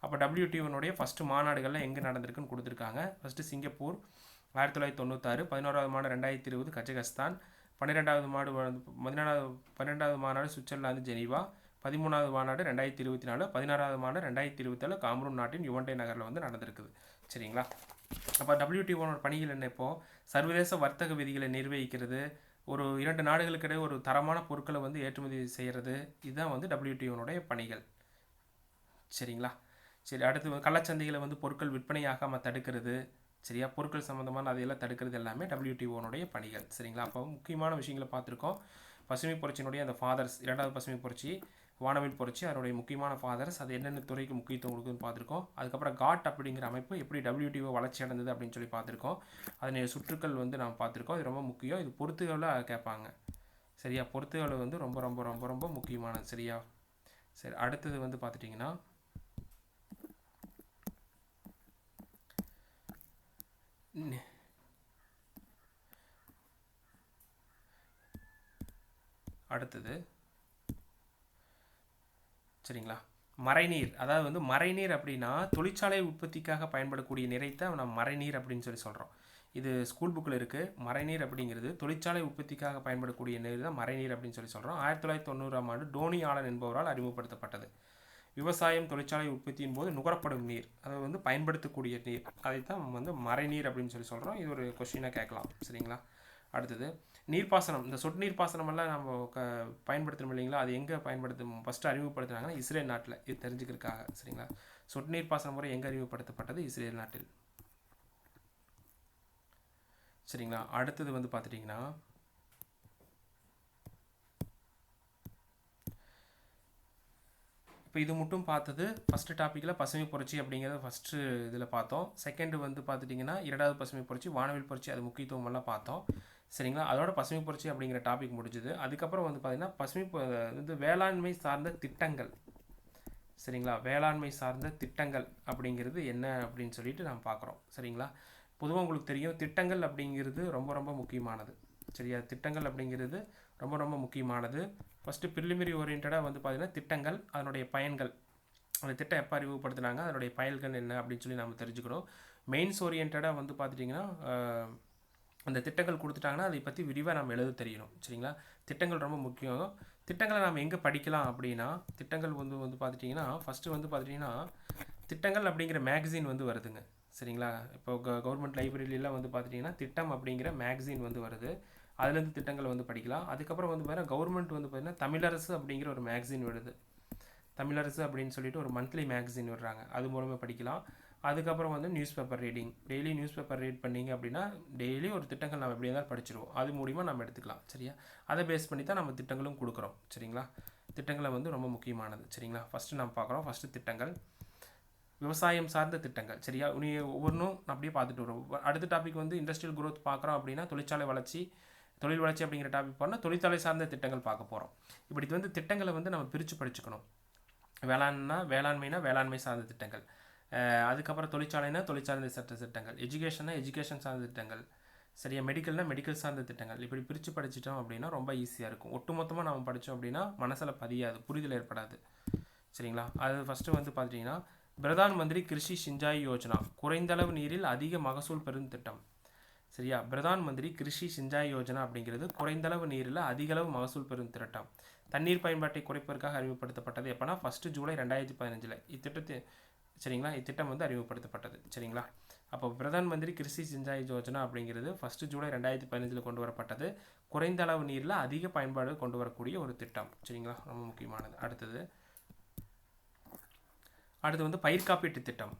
அப்போ WTOனுடைய ஃபஸ்ட்டு மாநாடுகள்லாம் எங்கே நடந்திருக்குன்னு கொடுத்துருக்காங்க. ஃபஸ்ட்டு சிங்கப்பூர் 1996, 11வது மாநாடு 2020 கஜகஸ்தான், 12வது மாநாடு சுவிட்சர்லாந்து ஜெனீவா, 13வது மாநாடு 2024, 16வது மாநாடு 2027 காம்ரூன் நாட்டின் யுவண்டே நகரில் வந்து நடந்திருக்குது, சரிங்களா. அப்போ WTOனோட பணிகள் என்ன? இப்போது சர்வதேச வர்த்தக விதிகளை நிர்வகிக்கிறது, ஒரு 2 நாடுகளுக்கிடையே ஒரு தரமான பொருட்களை வந்து ஏற்றுமதி செய்கிறது, இதுதான் வந்து WTOனுடைய பணிகள், சரிங்களா. சரி, அடுத்து கள்ளச்சந்தைகளை வந்து பொருட்கள் விற்பனையாகாமல் தடுக்கிறது, சரியா, பொருட்கள் சம்மந்தமான அதையெல்லாம் தடுக்கிறது எல்லாமே WTOனுடைய பணிகள், சரிங்களா. அப்போ முக்கியமான விஷயங்களை பார்த்துருக்கோம். பசுமை புரட்சியினுடைய அந்த ஃபாதர்ஸ், 2வது பசுமை புரட்சி, வானவில் புரட்சி, அதனுடைய முக்கியமான ஃபாதர்ஸ், அது என்னென்ன துறைக்கு முக்கியத்துவம் கொடுக்குதுன்னு பார்த்துருக்கோம். அதுக்கப்புறம் காட் அப்படிங்கிற அமைப்பு எப்படி WTO வளர்ச்சி அடைந்தது அப்படின்னு சொல்லி பார்த்துருக்கோம். அதனுடைய சுற்றுக்கள் வந்து நாம் பார்த்துருக்கோம். இது ரொம்ப முக்கியம். இது பொறுத்துகளில் கேட்பாங்க, சரியா. பொறுத்துகள் வந்து ரொம்ப ரொம்ப ரொம்ப ரொம்ப முக்கியமானது, சரியா. சரி, அடுத்தது வந்து பார்த்துட்டிங்கன்னா அடுத்தது சரிங்களா மறைநீர். அதாவது வந்து மறைநீர் அப்படின்னா தொழிற்சாலை உற்பத்திக்காக பயன்படக்கூடிய நீரைத்தான் நம்ம மறைநீர் அப்படின்னு சொல்லி சொல்கிறோம். இது ஸ்கூல் புக்கில் இருக்குது. மறைநீர் அப்படிங்கிறது தொழிற்சாலை உற்பத்திக்காக பயன்படக்கூடிய நீர் தான் மறைநீர் அப்படின்னு சொல்லி சொல்கிறோம். 1990ஆம் ஆண்டு டோனி ஆலன் என்பவரால் அறிமுகப்படுத்தப்பட்டது. விவசாயம், தொழிற்சாலை உற்பத்தியின் போது நுகரப்படும் நீர், அதை வந்து பயன்படுத்தக்கூடிய நீர், அதைத்தான் வந்து மறைநீர் அப்படின்னு சொல்லி சொல்கிறோம். இது ஒரு கொஸ்டினாக கேட்கலாம், சரிங்களா. அடுத்தது நீர்ப்பாசனம். இந்த சொட்டு நீர்ப்பாசனம் எல்லாம் நம்ம பயன்படுத்தணும் இல்லைங்களா, அது எங்கே ஃபஸ்ட்டு அறிமுகப்படுத்துனாங்கன்னா இஸ்ரேல் நாட்டில். இது தெரிஞ்சுக்கிறதுக்காக, சரிங்களா. சொட்டு நீர்ப்பாசன முறை எங்கே அறிமுகப்படுத்தப்பட்டது? இஸ்ரேல் நாட்டில், சரிங்களா. அடுத்தது வந்து பார்த்துட்டிங்கன்னா இப்போ இது மட்டும் பார்த்தது ஃபஸ்ட்டு டாப்பிக்கில் பசுமை புரட்சி அப்படிங்கிறத ஃபஸ்ட்டு இதில் பார்த்தோம். செகண்டு வந்து பார்த்துட்டிங்கன்னா 2வது பசுமை புரட்சி, வானவில் புரட்சி, அது முக்கியத்துவமெல்லாம் பார்த்தோம், சரிங்களா. அதோட பசுமை புரட்சி அப்படிங்கிற டாபிக் முடிஞ்சுது. அதுக்கப்புறம் வந்து பார்த்திங்கன்னா வந்து வேளாண்மை சார்ந்த திட்டங்கள், சரிங்களா. வேளாண்மை சார்ந்த திட்டங்கள் அப்படிங்கிறது என்ன அப்படின்னு சொல்லிட்டு நாம் பார்க்குறோம், சரிங்களா. பொதுவாக உங்களுக்கு தெரியும் திட்டங்கள் அப்படிங்கிறது ரொம்ப ரொம்ப முக்கியமானது, சரியா. திட்டங்கள் அப்படிங்கிறது ரொம்ப ரொம்ப முக்கியமானது. ஃபஸ்ட்டு ப்ரிலிமினரி ஓரியன்டாக வந்து பார்த்திங்கன்னா திட்டங்கள், அதனுடைய பயன்கள், அந்த திட்டம் எப்போ அறிமுகப்படுத்தினாங்க, அதனுடைய பயன்கள் என்ன அப்படின்னு சொல்லி நம்ம தெரிஞ்சுக்கணும். மெயின்ஸ் ஓரியன்டாக வந்து பார்த்துட்டிங்கன்னா அந்த திட்டங்கள் கொடுத்துட்டாங்கன்னா அதை பற்றி விரிவாக நம்ம எழுத தெரியணும். சரிங்களா? திட்டங்கள் ரொம்ப முக்கியம். திட்டங்களை நம்ம எங்கே படிக்கலாம் அப்படின்னா, திட்டங்கள் வந்து பார்த்துட்டிங்கன்னா ஃபஸ்ட்டு வந்து பார்த்துட்டிங்கன்னா திட்டங்கள் அப்படிங்கிற மேகசின் வந்து வருதுங்க. சரிங்களா? இப்போ கவர்மெண்ட் லைப்ரரியிலாம் வந்து பார்த்துட்டிங்கன்னா திட்டம் அப்படிங்கிற மேகசின் வந்து வருது. அதுலேருந்து திட்டங்களை வந்து படிக்கலாம். அதுக்கப்புறம் வந்து பார்த்தீங்கன்னா கவர்மெண்ட் வந்து பார்த்திங்கன்னா தமிழரசு அப்படிங்கிற ஒரு மேகசின் வருது. தமிழரசு அப்படின்னு சொல்லிட்டு ஒரு மந்த்லி மேகசின் விடுறாங்க. அது மூலமாக படிக்கலாம். அதுக்கப்புறம் வந்து news paper reading. Daily news paper read பண்ணிங்க அப்படின்னா டெய்லி ஒரு திட்டங்கள் நம்ம எப்படி இருந்தாலும் படிச்சிருவோம். அது மூலிமா நம்ம எடுத்துக்கலாம். சரியா? அதை பேஸ் பண்ணி தான் நம்ம திட்டங்களும் கொடுக்குறோம். சரிங்களா? திட்டங்களை வந்து ரொம்ப முக்கியமானது. சரிங்களா? ஃபஸ்ட்டு நம்ம பார்க்குறோம். ஃபஸ்ட்டு திட்டங்கள், விவசாயம் சார்ந்த திட்டங்கள். சரியா? நீ ஒவ்வொன்றும் அப்படியே பார்த்துட்டு வரும். அடுத்த டாபிக் வந்து இண்டஸ்ட்ரியல் குரோத் பார்க்குறோம் அப்படின்னா தொழிற்சாலை வளர்ச்சி, தொழில் வளர்ச்சி அப்படிங்கிற டாபிக் போனால் தொழிற்சாலை சார்ந்த திட்டங்கள் பார்க்க போகிறோம். இப்படி வந்து திட்டங்களை வந்து நம்ம பிரித்து படிச்சுக்கணும். வேளாண்மைனா வேளாண்மை சார்ந்த திட்டங்கள், அதுக்கப்புறம் தொழிற்சாலைனா தொழிற்சாலை சட்ட திட்டங்கள், எஜுகேஷன்னா எஜுகேஷன் சார்ந்த திட்டங்கள், சரியா? மெடிக்கல்னா மெடிக்கல் சார்ந்த திட்டங்கள். இப்படி பிரித்து படிச்சிட்டோம் அப்படின்னா ரொம்ப ஈஸியாக இருக்கும். ஒட்டுமொத்தமாக நம்ம படித்தோம் அப்படின்னா மனசில் பதியாது, புரிதல் ஏற்படாது. சரிங்களா? அது ஃபஸ்ட்டு வந்து பார்த்துட்டிங்கன்னா பிரதான் மந்திரி கிருஷி சிஞ்சாய் யோஜனா, குறைந்தளவு நீரில் அதிக மகசூல் பெறும் திட்டம். சரியா? பிரதான் மந்திரி கிருஷி சிஞ்சாய் யோஜனா அப்படிங்கிறது குறைந்தளவு நீரில் அதிகளவு மகசூல் பெறும் திட்டம். தண்ணீர் பயன்பாட்டை குறைப்பதற்காக அறிமுகப்படுத்தப்பட்டது எப்போனா ஃபஸ்ட்டு ஜூலை 2015 இத்திட்டத்தை. சரிங்களா? இத்திட்டம் வந்து அறிமுகப்படுத்தப்பட்டது. சரிங்களா? அப்போ பிரதான் மந்திரி கிருஷி சிஞ்சாய் யோஜனா அப்படிங்கிறது ஃபஸ்ட்டு ஜூலை 2015 கொண்டு வரப்பட்டது. குறைந்த அளவு நீரில் அதிக பயன்பாடு கொண்டு வரக்கூடிய ஒரு திட்டம். சரிங்களா? ரொம்ப முக்கியமானது. அடுத்து வந்து பயிர் காப்பீட்டு திட்டம்.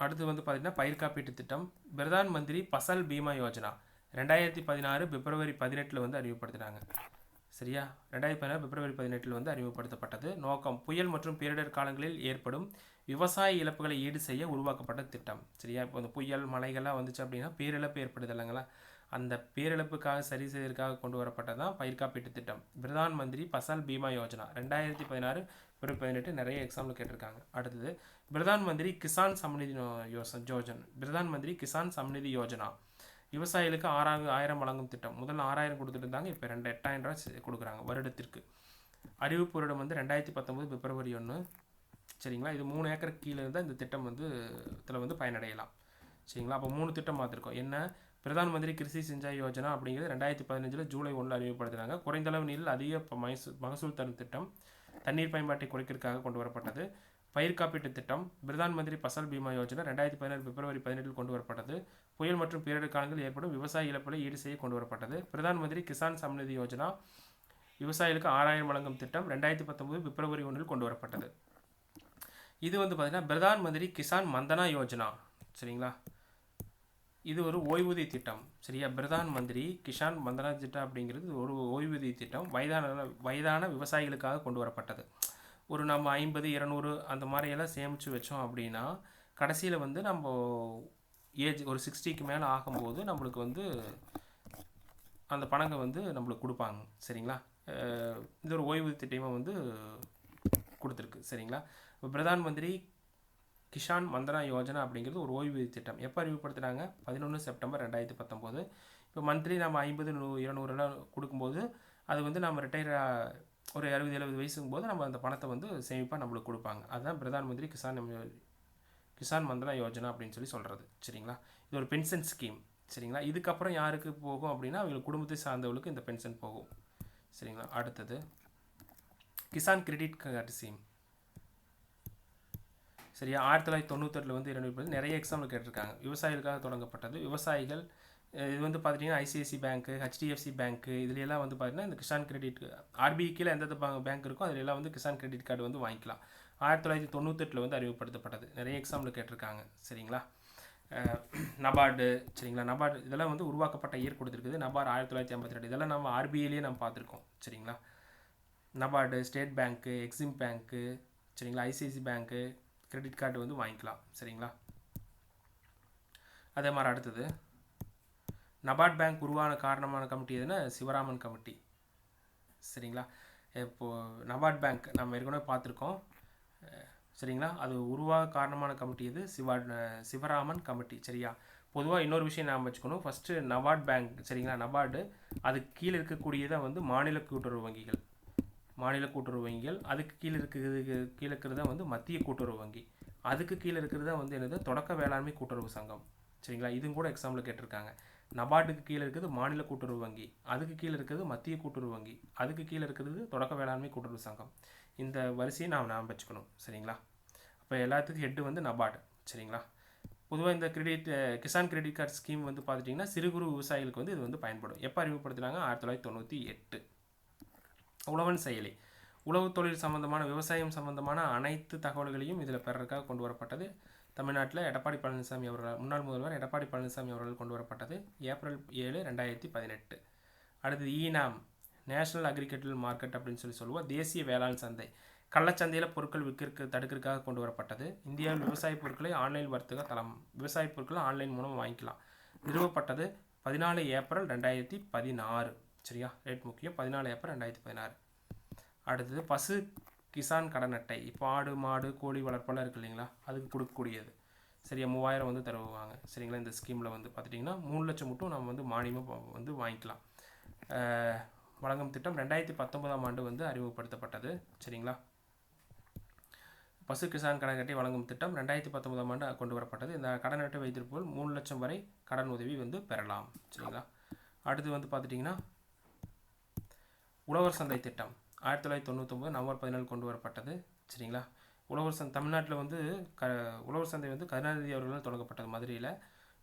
அடுத்து வந்து பார்த்தீங்கன்னா பயிர் காப்பீட்டு திட்டம், பிரதான் மந்திரி பசல் பீமா யோஜனா 2016 பிப்ரவரி 18 வந்து அறிமுகப்படுத்தினாங்க. சரியா? 2016 பிப்ரவரி 18 வந்து அறிமுகப்படுத்தப்பட்டது. நோக்கம் புயல் மற்றும் பேரிடர் காலங்களில் ஏற்படும் விவசாய இழப்புகளை ஈடு செய்ய உருவாக்கப்பட்ட திட்டம். சரியா? இப்போ இந்த புயல் மழைகள்லாம் வந்துச்சு அப்படின்னா பேரிழப்பு ஏற்படுது இல்லைங்களா? அந்த பேரிழப்புக்காக சரி செய்வதற்காக கொண்டு வரப்பட்டது தான் பயிர் காப்பீட்டு திட்டம். பிரதான் மந்திரி பசல் பீமா யோஜனா 2016 பிப்ரவரி 18 நிறைய எக்ஸாம்பிள் கேட்டிருக்காங்க. அடுத்தது பிரதான் மந்திரி கிசான் சம்நிதி யோஜனா. பிரதான் மந்திரி கிசான் சம்நிதி யோஜனா விவசாயிகளுக்கு 6,000 வழங்கும் திட்டம். முதல்ல 6,000 கொடுத்துட்டு இருந்தாங்க, இப்போ 8,000 ரூபாய் கொடுக்குறாங்க வருடத்திற்கு. அறிவிப்பு வருடம் வந்து 2019 பிப்ரவரி 1. சரிங்களா? இது 3 ஏக்கர் கீழே இருந்தால் இந்த திட்டம் வந்து இதில் வந்து பயனடையலாம். சரிங்களா? அப்போ 3 திட்டம் பார்த்துருக்கோம். என்ன? பிரதான் மந்திரி கிருஷி சிஞ்சாய் யோஜனா அப்படிங்கிறது 2015 ஜூலை 1 அறிமுகப்படுத்தினாங்க. குறைந்தளவு நீரில் அதிக மகசூல் தரும் திட்டம். தண்ணீர் பயன்பாட்டை குறைக்கிறதுக்காக கொண்டு வரப்பட்டது. பயிர் காப்பீட்டு திட்டம் பிரதான் மந்திரி பசல் பீமா யோஜனா 2016 பிப்ரவரி 18 கொண்டு வரப்பட்டது. புயல் மற்றும் பேரிடர் காலங்களில் ஏற்படும் விவசாய இழப்புகளை ஈடு செய்ய கொண்டு வரப்பட்டது. பிரதான் மந்திரி கிசான் சம்நிதி யோஜனா விவசாயிகளுக்கு 6,000 வழங்கும் திட்டம் 2019 பிப்ரவரி 1 கொண்டு வரப்பட்டது. இது வந்து பார்த்தீங்கன்னா பிரதான் மந்திரி கிசான் மந்தனா யோஜனா. சரிங்களா? இது ஒரு ஓய்வூதிய திட்டம். சரியா? பிரதான் மந்திரி கிசான் மந்தனா திட்டம் அப்படிங்கிறது ஒரு ஓய்வூதிய திட்டம். வயதான விவசாயிகளுக்காக கொண்டு வரப்பட்டது. ஒரு நம்ம 50, 200 அந்த மாதிரியெல்லாம் சேமித்து வச்சோம் அப்படின்னா கடைசியில் வந்து நம்ம ஏஜ் ஒரு 60க்கு மேலே ஆகும்போது நம்மளுக்கு வந்து அந்த பணங்கள் வந்து நம்மளுக்கு கொடுப்பாங்க. சரிங்களா? இது ஒரு ஓய்வூதிய திட்டமாக வந்து கொடுத்துருக்கு. சரிங்களா? இப்போ பிரதான் மந்திரி கிஷான் மந்தனா யோஜனா அப்படிங்கிறது ஒரு ஓய்வூதிய திட்டம். எப்போ அறிமுகப்படுத்துனாங்க? 11 செப்டம்பர் 2019. இப்போ மந்த்லி நம்ம 50, 200 கொடுக்கும்போது அது வந்து நம்ம ரிட்டையர் ஒரு 60-70 வயசுக்கும் போது நம்ம அந்த பணத்தை வந்து சேமிப்பாக நம்மளுக்கு கொடுப்பாங்க. அதுதான் பிரதான் மந்திரி கிசான் மந்தனா யோஜனா அப்படின்னு சொல்லி சொல்கிறது. சரிங்களா? இது ஒரு பென்ஷன் ஸ்கீம். சரிங்களா? இதுக்கப்புறம் யாருக்கு போகும் அப்படின்னா அவங்களுக்கு குடும்பத்தை சார்ந்தவங்களுக்கு இந்த பென்ஷன் போகும். சரிங்களா? அடுத்தது கிசான் கிரெடிட் கார்டு ஸ்கீம். சரியா? 1998 வந்து நிறைய எக்ஸாம்பிள் கேட்டிருக்காங்க. விவசாயிகளுக்காக தொடங்கப்பட்டது. விவசாயிகள் இது வந்து பார்த்திங்கன்னா ஐசிஐசி பேங்க்கு, ஹெச்டிஎஃப்சி பேங்க்கு இதுலையெல்லாம் வந்து பார்த்திங்கன்னா இந்த கிசான் கிரெடிட் ஆர்பிஐ கீழே எந்தெந்த பேங்க் இருக்கோ அதிலெல்லாம் வந்து கிசான் கிரெடிட் கார்டு வந்து வாங்கிக்கலாம். 1998 வந்து அறிமுகப்படுத்தப்பட்டது. நிறைய எக்ஸாம்பிள் கேட்டிருக்காங்க. சரிங்களா? நபார்டு. சரிங்களா? நபார்டு இதெல்லாம் வந்து உருவாக்கப்பட்ட இயர் கொடுத்துருக்குது. நபார்டு 1952. இதெல்லாம் நம்ம ஆர்பிஐலேயே நம்ம பார்த்துருக்கோம். சரிங்களா? நபார்டு, ஸ்டேட் பேங்க்கு, எக்ஸிம் பேங்க்கு, சரிங்களா, ஐசிஐசி பேங்க்கு கிரெடிட் கார்டு வந்து வாங்கிக்கலாம். சரிங்களா? அதே மாதிரி அடுத்தது நபார்ட் பேங்க் உருவான காரணமான கமிட்டி எதுனா சிவராமன் கமிட்டி. சரிங்களா? இப்போது நபார்ட் பேங்க் நம்ம ஏற்கனவே பார்த்துருக்கோம். சரிங்களா? அது உருவாக காரணமான கமிட்டி இது சிவராமன் கமிட்டி. சரியா? பொதுவாக இன்னொரு விஷயம் நாம் வச்சுக்கணும். First NABARD bank. சரிங்களா? நபார்டு அதுக்கு கீழே இருக்கக்கூடியதான் வந்து மாநில கூட்டுறவு வங்கிகள். மாநில கூட்டுறவு வங்கிகள். அதுக்கு கீழே இருக்கிறது தான் வந்து மத்திய கூட்டுறவு வங்கி. அதுக்கு கீழே இருக்கிறது தான் வந்து என்னது தொடக்க வேளாண்மை கூட்டுறவு சங்கம். சரிங்களா, இதுவும் கூட எக்ஸாம்பிள் கேட்டிருக்காங்க. நபார்டுக்கு கீழே இருக்கிறது மாநில கூட்டுறவு வங்கி, அதுக்கு கீழே இருக்கிறது மத்திய கூட்டுறவு வங்கி, அதுக்கு கீழே இருக்கிறது தொடக்க வேளாண்மை கூட்டுறவு சங்கம். இந்த வரிசையை நாம் வச்சுக்கணும். சரிங்களா, அப்போ எல்லாத்துக்கும் ஹெட்டு வந்து நபார்டு. சரிங்களா, பொதுவாக இந்த கிசான் கிரெடிட் கார்டு ஸ்கீம் வந்து பார்த்துட்டிங்கன்னா சிறு குறு விவசாயிகளுக்கு வந்து இது வந்து பயன்படும். எப்போ அறிமுகப்படுத்தினாங்க? 1998. உழவன் செயலி உழவு தொழில் சம்பந்தமான விவசாயம் சம்பந்தமான அனைத்து தகவல்களையும் இதில் பெறறதுக்காக கொண்டு வரப்பட்டது. தமிழ்நாட்டில் எடப்பாடி பழனிசாமி அவர்கள், முன்னாள் முதல்வர் எடப்பாடி பழனிசாமி அவர்கள் கொண்டு வரப்பட்டது ஏப்ரல் 7, 2018. அடுத்தது ஈனாம், நேஷனல் அக்ரிகல்ச்சரல் மார்க்கெட் அப்படின்னு சொல்லுவோம். தேசிய வேளாண் சந்தை, கள்ளச்சந்தையில் பொருட்கள் தடுக்கிறதுக்காக கொண்டு வரப்பட்டது. இந்தியாவில் விவசாய பொருட்களை ஆன்லைன் வர்த்தக தளம், விவசாய பொருட்களை ஆன்லைன் மூலம் வாங்கிக்கலாம். நிறுவப்பட்டது 14 ஏப்ரல் 2016. சரியா, ரேட் முக்கியம். 14 ஏப்ரல் 2016. அடுத்தது பசு கிசான் கடன் அட்டை. இப்போ ஆடு மாடு கோழி வளர்ப்பெல்லாம் இருக்குது இல்லைங்களா, அதுக்கு கொடுக்கக்கூடியது. சரியா, 3000 வந்து தருவாங்க. சரிங்களா, இந்த ஸ்கீமில் வந்து பார்த்துட்டிங்கன்னா 3 லட்சம் மட்டும் நம்ம வந்து மானியமாக வந்து வாங்கிக்கலாம். வழங்கும் திட்டம் 2019ஆம் ஆண்டு வந்து அறிமுகப்படுத்தப்பட்டது. சரிங்களா, பசு கிசான் கடன் அட்டை வழங்கும் திட்டம் 2019ஆம் ஆண்டு கொண்டு வரப்பட்டது. இந்த கடன் அட்டை வைத்திருப்போல் 3 லட்சம் வரை கடன் உதவி வந்து பெறலாம். சரிங்களா, அடுத்து வந்து பார்த்துட்டிங்கன்னா உழவர் சந்தை திட்டம் 1999 நவம்பர் 14 கொண்டு வரப்பட்டது. சரிங்களா, உழவர் சந்தை தமிழ்நாட்டில் வந்து உழவர் சந்தை வந்து கருணாநிதி அவர்களால் தொடங்கப்பட்டது. மதுரையில்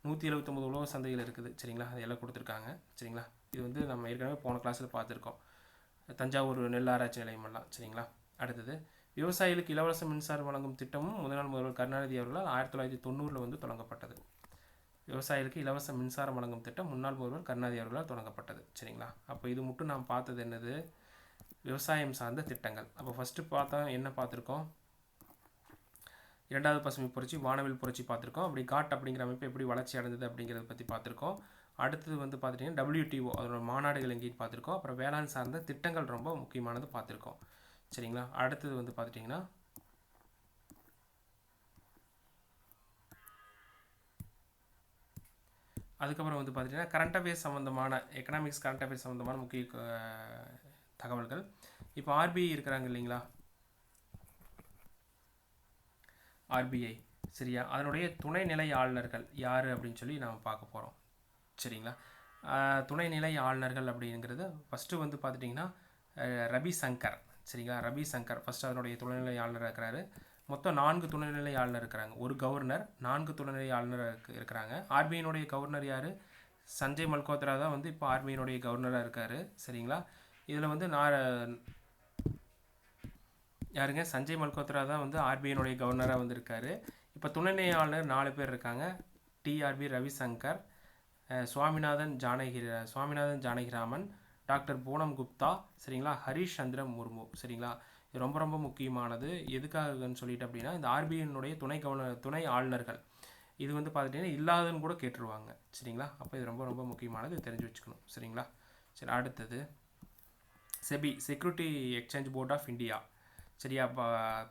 179 உழவர் சந்தைகள் இருக்குது. சரிங்களா, அது எல்லாம் கொடுத்துருக்காங்க. சரிங்களா, இது வந்து நம்ம ஏற்கனவே போன கிளாஸில் பார்த்துருக்கோம். தஞ்சாவூர் நெல் ஆராய்ச்சி நிலையமெல்லாம். சரிங்களா, அடுத்தது விவசாயிகளுக்கு இலவச மின்சாரம் வழங்கும் திட்டமும் முதல் முதல்வர் கருணாநிதி அவர்களால் 1990 வந்து தொடங்கப்பட்டது. விவசாயிகளுக்கு இலவச மின்சாரம் வழங்கும் திட்டம் முன்னாள் முதல்வர் கருணாநிதி அவர்களால் தொடங்கப்பட்டது. சரிங்களா, அப்போ இது மட்டும் நாம் பார்த்தது என்னது? விவசாயம் சார்ந்த திட்டங்கள். அப்போ ஃபஸ்ட்டு பார்த்தா என்ன பார்த்துருக்கோம்? இரண்டாவது பசுமை புரட்சி, வானவில் புரட்சி பார்த்துருக்கோம். அப்படி காட் அப்படிங்கிற அமைப்பு எப்படி வளர்ச்சி அடைந்தது அப்படிங்கிறத பற்றி பார்த்துருக்கோம். அடுத்தது வந்து பார்த்துட்டிங்கன்னா WTO அதோட மாநாடுகள் எங்கேயும் பார்த்துருக்கோம். அப்புறம் வேளாண் சார்ந்த திட்டங்கள் ரொம்ப முக்கியமானது பார்த்துருக்கோம். சரிங்களா, அடுத்தது வந்து பார்த்துட்டிங்கன்னா அதுக்கப்புறம் வந்து பார்த்திங்கன்னா கரண்ட் அஃபேர்ஸ் சம்மந்தமான எக்கனாமிக்ஸ் கரண்ட் அஃபேர்ஸ் சம்மந்தமான முக்கிய தகவல்கள். இப்போ RBI இருக்கிறாங்க இல்லைங்களா, RBI. சரியா, அதனுடைய துணைநிலை ஆளுநர்கள் யார் அப்படின்னு சொல்லி நாம் பார்க்க போகிறோம். சரிங்களா, துணைநிலை ஆளுநர்கள் அப்படிங்கிறது ஃபஸ்ட்டு வந்து பார்த்துட்டிங்கன்னா ரவிசங்கர். சரிங்களா, ரவிசங்கர் ஃபஸ்ட்டு அதனுடைய துணைநிலை ஆளுநராக இருக்கிறாரு. மொத்தம் 4 துணைநிலை ஆளுநர் இருக்கிறாங்க. ஒரு கவர்னர், 4 துணைநிலை ஆளுநர் இருக்கிறாங்க. RBIனுடைய கவர்னர் யார்? சஞ்சய் மல்கோத்ரா தான் வந்து இப்போ RBIனுடைய கவர்னராக இருக்கார். சரிங்களா, இதில் வந்து யாருங்க? சஞ்சய் மல்கோத்ரா தான் வந்து RBIனுடைய கவர்னராக வந்திருக்காரு. இப்போ துணைநிலை ஆளுநர் 4 பேர் இருக்காங்க. TRB Ravishankar, Swaminathan Janakiraman, doctor Poonam Gupta. சரிங்களா, ஹரிஷ் சந்திர முர்மு. சரிங்களா, இது ரொம்ப ரொம்ப முக்கியமானது. எதுக்காகன்னு சொல்லிட்டு அப்படின்னா இந்த RBIனுடைய துணை ஆளுநர்கள் இது வந்து பார்த்துட்டிங்கன்னா இல்லாதன்னு கூட கேட்டுருவாங்க. சரிங்களா, அப்போ இது ரொம்ப ரொம்ப முக்கியமானது, தெரிஞ்சு வச்சுக்கணும். சரிங்களா, சரி, அடுத்தது SEBI, security exchange board of India. சரியா,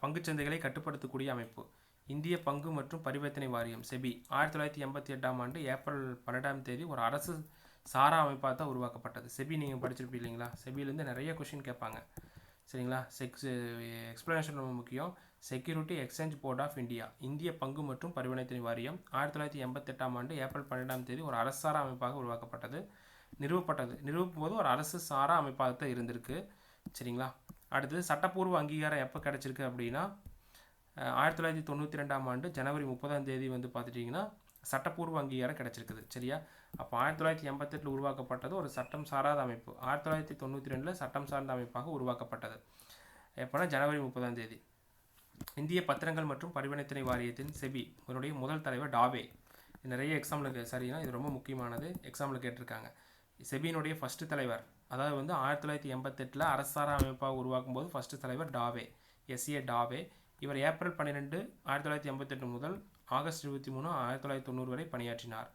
பங்குச்சந்தைகளை கட்டுப்படுத்தக்கூடிய அமைப்பு. இந்திய பங்கு மற்றும் பரிவர்த்தனை வாரியம் செபி 1988ஆம் ஆண்டு ஏப்ரல் 12ஆம் தேதி ஒரு அரசு சாரா அமைப்பாக தான் உருவாக்கப்பட்டது. செபி நீங்கள் படிச்சிருப்பீங்க இல்லைங்களா, செபிலேருந்து நிறைய கொஷின் கேட்பாங்க. சரிங்களா, எக்ஸ்பிளனேஷன் ரொம்ப முக்கியம். Security exchange board of India, இந்திய பங்கு மற்றும் பரிவர்த்தனை வாரியம் 1988ஆம் ஆண்டு ஏப்ரல் 12ஆம் தேதி ஒரு அரசு சாரா அமைப்பாக உருவாக்கப்பட்டது. நிறுவப்படும் போது ஒரு அரசு சாரா அமைப்பாக தான் இருந்திருக்கு. சரிங்களா, அடுத்தது சட்டப்பூர்வ அங்கீகாரம் எப்போ கிடச்சிருக்கு அப்படின்னா 1992ஆம் ஆண்டு ஜனவரி 30ஆம் தேதி வந்து பார்த்துட்டிங்கன்னா சட்டப்பூர்வ அங்கீகாரம் கிடச்சிருக்குது. சரியா, அப்போ 1988 உருவாக்கப்பட்டது ஒரு சட்டம் சாராத அமைப்பு. 1992 சட்டம் சார்ந்த அமைப்பாக உருவாக்கப்பட்டது. எப்போனா ஜனவரி 30ஆம் தேதி. இந்திய பத்திரங்கள் மற்றும் பரிவர்த்தனை வாரியத்தின் செபி இதனுடைய முதல் தலைவர் டாவே. நிறைய எக்ஸாம்பிளுக்கு சரியா, இது ரொம்ப முக்கியமானது, எக்ஸாம்பிள் கேட்டிருக்காங்க. செபியினுடைய ஃபஸ்ட்டு தலைவர், அதாவது வந்து 1988 அரசார அமைப்பாக உருவாக்கும் போது ஃபஸ்ட்டு தலைவர் டாவே, SA டாவே. இவர் ஏப்ரல் 12, 1988 முதல் ஆகஸ்ட் 23, 1990 வரை பணியாற்றினார்.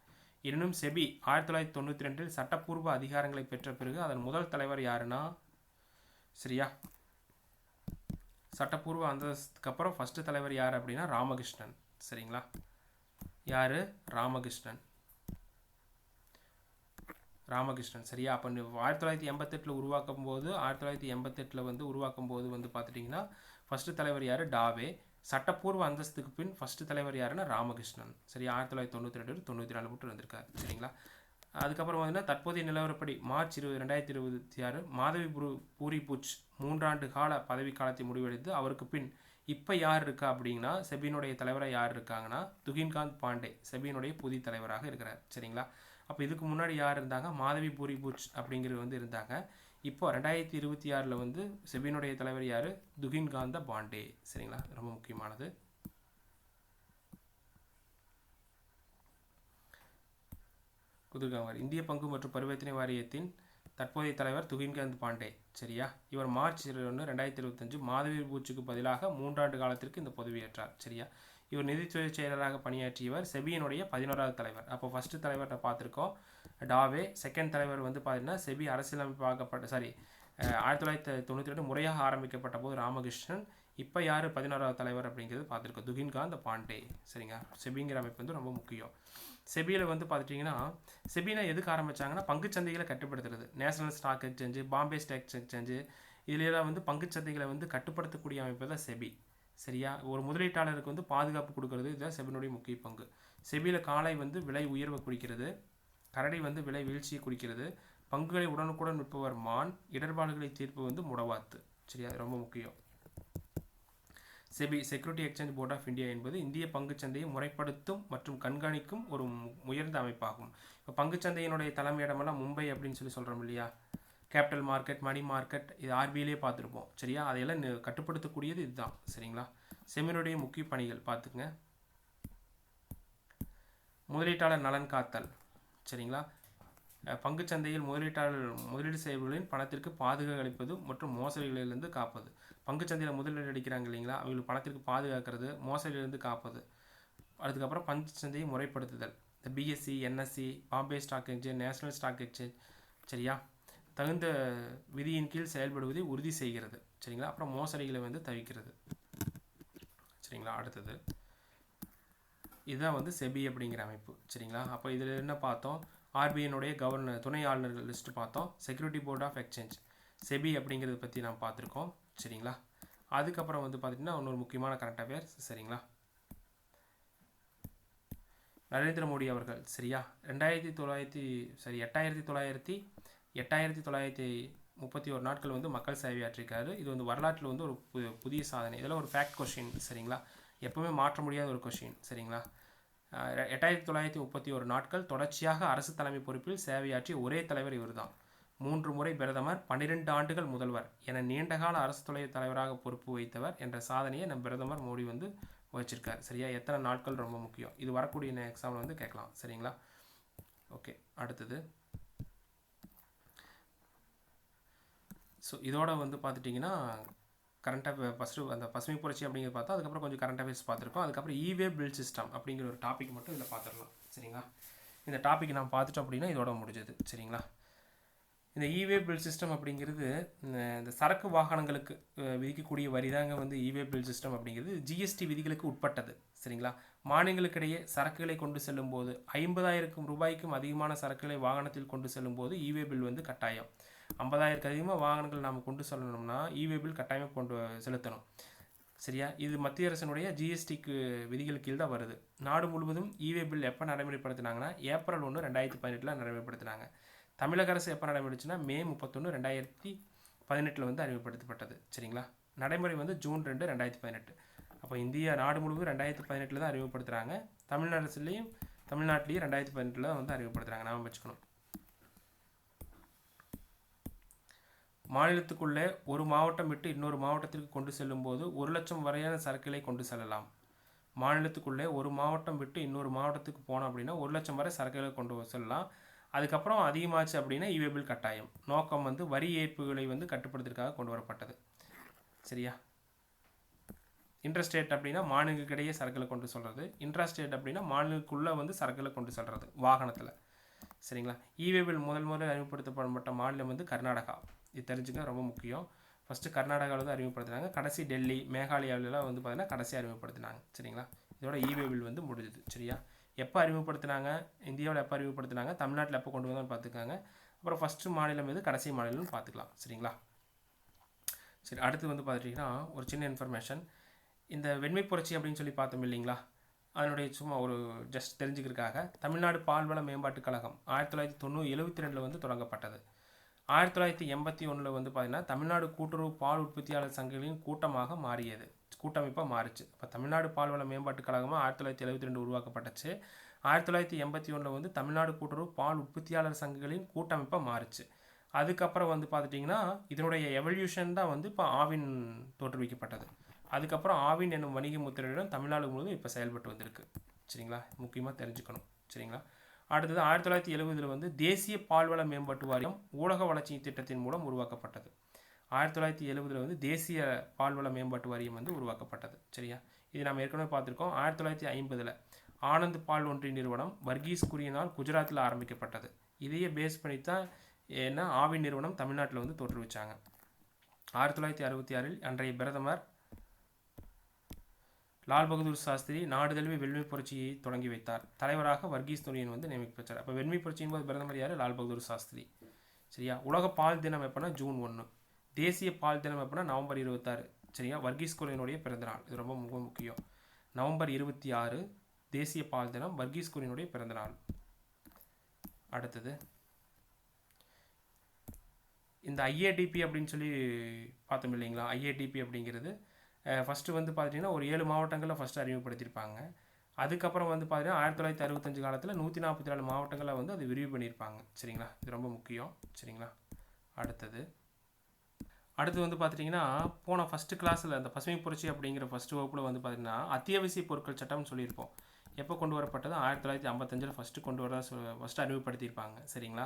எனினும் செபி 1992 சட்டப்பூர்வ அதிகாரங்களை பெற்ற பிறகு அதன் முதல் தலைவர் யாருன்னா, சரியா, சட்டப்பூர்வ அந்தஸ்துக்கு அப்புறம் ஃபஸ்ட்டு தலைவர் யார் அப்படின்னா ராமகிருஷ்ணன். சரிங்களா, யார்? ராமகிருஷ்ணன். ராமகிருஷ்ணன். சரியா? அப்போ 1988 உருவாக்கும் போது 1988 வந்து உருவாக்கும் போது வந்து பார்த்துட்டிங்கன்னா ஃபஸ்ட்டு தலைவர் யார்? டாவே. சட்டப்பூர்வ அந்தஸ்துக்கு பின் ஃபஸ்ட்டு தலைவர் யாருன்னா ராமகிருஷ்ணன். சரி, 1992 94 மட்டும் இருந்திருக்காரு. சரிங்களா? அதுக்கப்புறம் பார்த்தீங்கன்னா தற்போதைய நிலவரப்படி மார்ச் 2026 மாதவி பூரி புச் 3 ஆண்டு கால பதவி காலத்தை முடிவடைந்து அவருக்கு பின் இப்போ யார் இருக்கா அப்படின்னா செபியினுடைய தலைவராக யார் இருக்காங்கன்னா துகின்காந்த் பாண்டே செபியினுடைய புதிய தலைவராக இருக்கிறார். சரிங்களா? அப்போ இதுக்கு முன்னாடி யார் இருந்தாங்க? மாதவி பூரி புச் அப்படிங்கிறது வந்து இருந்தாங்க. இப்போ 2026 வந்து செபியினுடைய தலைவர் யார்? துகின்காந்த பாண்டே. சரிங்களா? ரொம்ப முக்கியமானது. குதுர்காமர் இந்திய பங்கு மற்றும் பரிவர்த்தனை வாரியத்தின் தற்போதைய தலைவர் துகின்காந்த் பாண்டே. சரியா? இவர் மார்ச் 21 2025 மாதவி பூச்சுக்கு பதிலாக 3 ஆண்டு காலத்திற்கு இந்த பதவியேற்றார். சரியா? இவர் நிதித்துறை செயலராக பணியாற்றியவர். செபியினுடைய 11வது தலைவர். அப்போ ஃபஸ்ட்டு தலைவரை பார்த்துருக்கோம் டாவே. செகண்ட் தலைவர் வந்து பார்த்தீங்கன்னா செபி அரசியலமைப்பாக்கப்பட்ட 1992 முறையாக ஆரம்பிக்கப்பட்ட போது ராமகிருஷ்ணன். இப்போ யார் 11வது தலைவர் அப்படிங்கிறது பார்த்துருக்கோம், துகின்காந்த் பாண்டே. சரிங்க? செபிங்கிற அமைப்பு வந்து ரொம்ப முக்கியம். செபியில் வந்து பார்த்துட்டிங்கன்னா செபினா எதுக்கு ஆரம்பித்தாங்கன்னா பங்குச்சந்தைகளை கட்டுப்படுத்துறது. National stock exchange, Bombay stock exchange, இதிலெல்லாம் வந்து பங்குச்சந்தைகளை வந்து கட்டுப்படுத்தக்கூடிய அமைப்பு தான் செபி. சரியா? ஒரு முதலீட்டாளருக்கு வந்து பாதுகாப்பு கொடுக்கறது இதுதான் செபினுடைய முக்கிய பங்கு. செபியில் காலை வந்து விலை உயர்வை குறிக்கிறது, கரடி வந்து விலை வீழ்ச்சியை குறிக்கிறது, பங்குகளை உடனுக்குடன் விற்பவர் மான், இடர்பாடுகளை தீர்ப்பு வந்து முடவாத்து. சரியா? ரொம்ப முக்கியம். SEBI security exchange board of India என்பது இந்திய பங்குச்சந்தையை முறைப்படுத்தும் மற்றும் கண்காணிக்கும் ஒரு உயர்ந்த அமைப்பாகும். இப்போ பங்குச்சந்தையினுடைய தலைமையிடமெல்லாம் மும்பை அப்படின்னு சொல்கிறோம் இல்லையா? கேபிட்டல் மார்க்கெட், மணி மார்க்கெட், இது ஆர்பிஐலே பார்த்துருப்போம். சரியா? அதையெல்லாம் கட்டுப்படுத்தக்கூடியது இதுதான். சரிங்களா? செபியினுடைய முக்கிய பணிகள் பார்த்துக்குங்க. முதலீட்டாளர் நலன் காத்தல். சரிங்களா? பங்குச்சந்தையில் முதலீடு செய்பவர்களின் பணத்திற்கு பாதுகாப்பு அளிப்பது மற்றும் மோசடிகளிலிருந்து காப்பது. பங்குச்சந்தையில் முதலீடு அடிக்கிறாங்க இல்லைங்களா, அவங்களுக்கு பணத்திற்கு பாதுகாக்கிறது, மோசடியிலிருந்து காப்பது. அதுக்கப்புறம் பங்குச்சந்தையை முறைப்படுத்துதல். இந்த BSC, NSC, Bombay stock exchange, national stock exchange. சரியா? தகுந்த விதியின் கீழ் செயல்படுவதை உறுதி செய்கிறது. சரிங்களா? அப்புறம் மோசடிகளை வந்து தவிர்க்கிறது. சரிங்களா? அடுத்தது இதுதான் வந்து செபி அப்படிங்கிற அமைப்பு. சரிங்களா? அப்போ இதில் என்ன பார்த்தோம்? ஆர்பிஐனுடைய துணை ஆளுநர்கள் லிஸ்ட்டு பார்த்தோம். Security board of exchange, SEBI அப்படிங்கிறத பற்றி நாம் பார்த்துருக்கோம். சரிங்களா? அதுக்கப்புறம் வந்து பார்த்திங்கன்னா இன்னொரு முக்கியமான கரண்ட் அஃபேர்ஸ். சரிங்களா? நரேந்திர மோடி அவர்கள் சரியா 8931 நாட்கள் வந்து மக்கள் சேவையாற்றிருக்காரு. இது வந்து வரலாற்றில் வந்து ஒரு புதிய சாதனை. இதெல்லாம் ஒரு ஃபேக்ட் கொஷின். சரிங்களா? எப்பவுமே மாற்ற முடியாத ஒரு கொஷின். சரிங்களா? 8931 நாட்கள் தொடர்ச்சியாக அரசு தலைமை பொறுப்பில் சேவையாற்றிய ஒரே தலைவர் இவர் தான். 3 முறை பிரதமர், 12 ஆண்டுகள் முதல்வர் என நீண்டகால அரசு தலைவராக பொறுப்பு வைத்தவர் என்ற சாதனையை நம் பிரதமர் மோடி வந்து வச்சிருக்கார். சரியா? எத்தனை நாட்கள் ரொம்ப முக்கியம். இது வரக்கூடிய எக்ஸாமில் வந்து கேட்கலாம். சரிங்களா? ஓகே, அடுத்தது ஸோ இதோட வந்து பார்த்துட்டிங்கன்னா கரண்ட் அஃபேர் ஃபஸ்ட்டு அந்த பசுமை புரட்சி அப்படிங்கிறது பார்த்தா அதுக்கப்புறம் கொஞ்சம் கரண்ட் அஃபேர்ஸ் பார்த்துருக்கோம். அதுக்கப்புறம் இவே பில் சிஸ்டம் அப்படிங்கிற ஒரு டாபிக் மட்டும் இதில் பார்த்துடலாம். சரிங்களா? இந்த டாபிக் நான் பார்த்துட்டோம் அப்படின்னா இதோட முடிஞ்சது. சரிங்களா? இந்த இவே பில் சிஸ்டம் அப்படிங்கிறது இந்த சரக்கு வாகனங்களுக்கு விதிக்கக்கூடிய வரி தாங்க வந்து இவே பில் சிஸ்டம் அப்படிங்கிறது ஜிஎஸ்டி விதிகளுக்கு உட்பட்டது. சரிங்களா? மாநிலங்களுக்கிடையே சரக்குகளை கொண்டு செல்லும் போது 50,000 ரூபாய்க்கும் அதிகமான சரக்குகளை வாகனத்தில் கொண்டு செல்லும் போது இவே பில் வந்து கட்டாயம். 50,000க்கு அதிகமாக வாகனங்கள் நாம் கொண்டு செல்லணும்னா இவே பில் கட்டாயமாக கொண்டு செலுத்தணும். சரியா? இது மத்திய அரசினுடைய ஜிஎஸ்டிக்கு விதிகள் கீழ் தான் வருது. நாடு முழுவதும் இவே பில் எப்போ நடைமுறைப்படுத்தினாங்கன்னா ஏப்ரல் 1 2018 நடைமுறைப்படுத்தினாங்க. தமிழக அரசு எப்போ நடைமுறைச்சுன்னா மே 31 2018 வந்து அறிமுகப்படுத்தப்பட்டது. சரிங்களா? நடைமுறை வந்து ஜூன் 2 2018. அப்போ இந்தியா நாடு முழுவதும் 2018 தான் அறிமுகப்படுத்துகிறாங்க. தமிழ்நாட்டிலையும் 2018 வந்து அறிமுகப்படுத்துகிறாங்க. நாம வச்சுக்கணும். மாநிலத்துக்குள்ளே ஒரு மாவட்டம் விட்டு இன்னொரு மாவட்டத்திற்கு கொண்டு செல்லும் போது 1 லட்சம் வரையான சரக்குகளை கொண்டு செல்லலாம். மாநிலத்துக்குள்ளே ஒரு மாவட்டம் விட்டு இன்னொரு மாவட்டத்துக்கு போனோம் அப்படின்னா 1 லட்சம் வரை சரக்குகளை கொண்டு செல்லலாம். அதுக்கப்புறம் அதிகமாச்சு அப்படின்னா இவே பில் கட்டாயம். நோக்கம் வந்து வரி ஏய்ப்புகளை வந்து கட்டுப்படுத்துறதுக்காக கொண்டு வரப்பட்டது. சரியா? இன்டர்ஸ்டேட் அப்படின்னா மாநிலங்களுக்கிடையே சரக்குகளை கொண்டு செல்றது. இன்ட்ராஸ்டேட் அப்படின்னா மாநிலங்களுக்குள்ளே வந்து சரக்குகளை கொண்டு செல்றது வாகனத்தில். சரிங்களா? இவே பில் முதல் அறிமுகப்படுத்தப்பட்ட மாநிலம் வந்து கர்நாடகா. இது தெரிஞ்சுக்க ரொம்ப முக்கியம். ஃபஸ்ட்டு கர்நாடகாவில் தான் அறிமுகப்படுத்தினாங்க. கடைசி டெல்லி, மேகாலயாவிலலாம் வந்து பார்த்தீங்கன்னா கடைசி அறிமுகப்படுத்தினாங்க. சரிங்களா? இதோட இவே பில் வந்து முடிஞ்சுது. சரியா? எப்போ அறிமுகப்படுத்தினாங்க, இந்தியாவில் எப்போ அறிமுகப்படுத்தினாங்க, தமிழ்நாட்டில் எப்போ கொண்டு வந்தான்னு பார்த்துக்காங்க. அப்புறம் ஃபஸ்ட்டு மாநிலம் எது, கடைசி மாநிலம்னு பார்த்துக்கலாம். சரிங்களா? சரி, அடுத்து வந்து பார்த்துட்டிங்கன்னா ஒரு சின்ன இன்ஃபர்மேஷன். இந்த வெண்மை புரட்சி அப்படின்னு சொல்லி பார்த்தோம் இல்லைங்களா, அதனுடைய சும்மா ஒரு ஜஸ்ட் தெரிஞ்சுக்கிறதுக்காக தமிழ்நாடு பால்வள மேம்பாட்டுக் கழகம் 1972 வந்து தொடங்கப்பட்டது. 1981 வந்து பார்த்திங்கன்னா தமிழ்நாடு கூட்டுறவு பால் உற்பத்தியாளர் சங்கங்களின் கூட்டமாக மாறியது, கூட்டமைப்பாக மாறிச்சு. இப்போ தமிழ்நாடு பால்வள மேம்பாட்டுக் கழகமாக 1972 உருவாக்கப்பட்டுச்சு. 1981 வந்து தமிழ்நாடு கூட்டுறவு பால் உற்பத்தியாளர் சங்கங்களின் கூட்டமைப்பாக மாறிச்சு. அதுக்கப்புறம் வந்து பார்த்துட்டிங்கன்னா இதனுடைய எவல்யூஷன் தான் வந்து இப்போ ஆவின் தோற்றுவிக்கப்பட்டது. அதுக்கப்புறம் ஆவின் என்னும் வணிக முத்திரையுடன் தமிழ்நாடு முழுவதும் இப்போ செயல்பட்டு வந்திருக்கு. சரிங்களா? முக்கியமாக தெரிஞ்சுக்கணும். சரிங்களா? அடுத்தது 1970 வந்து தேசிய பால்வள மேம்பாட்டு வாரியம் ஊரக வளர்ச்சி திட்டத்தின் மூலம் உருவாக்கப்பட்டது. 1970 வந்து தேசிய பால்வள மேம்பாட்டு வாரியம் வந்து உருவாக்கப்பட்டது. சரியா? இது நம்ம ஏற்கனவே பார்த்துருக்கோம். 1950 ஆனந்த் பால் ஒன்றிய நிறுவனம் வர்கீஸ் குரியனால் குஜராத்தில் ஆரம்பிக்கப்பட்டது. இதையே பேஸ் பண்ணி தான் ஏன்னா ஆவின் நிறுவனம் தமிழ்நாட்டில் வந்து தோற்றுவிச்சாங்க. 1966 அன்றைய பிரதமர் லால் பகதூர் சாஸ்திரி நாடு தழுவிய வெண்மை புரட்சியை தொடங்கி வைத்தார். தலைவராக வர்கீஸ் குரியன் வந்து நியமிக்கப்பட்டார். அப்போ வெண்மை புரட்சியின் போது பிரதமர் யார்? லால் பகதூர் சாஸ்திரி. சரியா? உலக பால் தினம் எப்போனா ஜூன் 1. தேசிய பால் தினம் எப்போனா நவம்பர் 26. சரியா? வர்கீஸ் குரியனுடைய பிறந்தநாள், இது ரொம்ப முக்கியம். நவம்பர் 26 தேசிய பால் தினம், வர்கீஸ் குரியனுடைய பிறந்தநாள். அடுத்தது இந்த ஐஏடிபி அப்படின்னு சொல்லி பார்த்தோம் இல்லைங்களா, ஐஏடிபி அப்படிங்கிறது ஃபஸ்ட்டு வந்து பார்த்திங்கன்னா ஒரு 7 மாவட்டங்களில் ஃபஸ்ட்டு அறிமுகப்படுத்தியிருப்பாங்க. அதுக்கப்புறம் வந்து பார்த்திங்கன்னா 1965 காலத்தில் 144 மாவட்டங்களில் வந்து அது விரிவு பண்ணியிருப்பாங்க. சரிங்களா? இது ரொம்ப முக்கியம். சரிங்களா? அடுத்தது வந்து பார்த்துட்டிங்கன்னா போன ஃபஸ்ட்டு கிளாஸில் அந்த பசுமை புரட்சி அப்படிங்கிற ஃபஸ்ட்டு வகுப்பில் வந்து பார்த்திங்கன்னா அத்தியாவசிய பொருட்கள் சட்டம்னு சொல்லியிருப்போம். எப்போ கொண்டு வரப்பட்டது? 1955 ஃபஸ்ட்டு கொண்டு வர ஃபஸ்ட்டு அறிமுகப்படுத்தியிருப்பாங்க. சரிங்களா?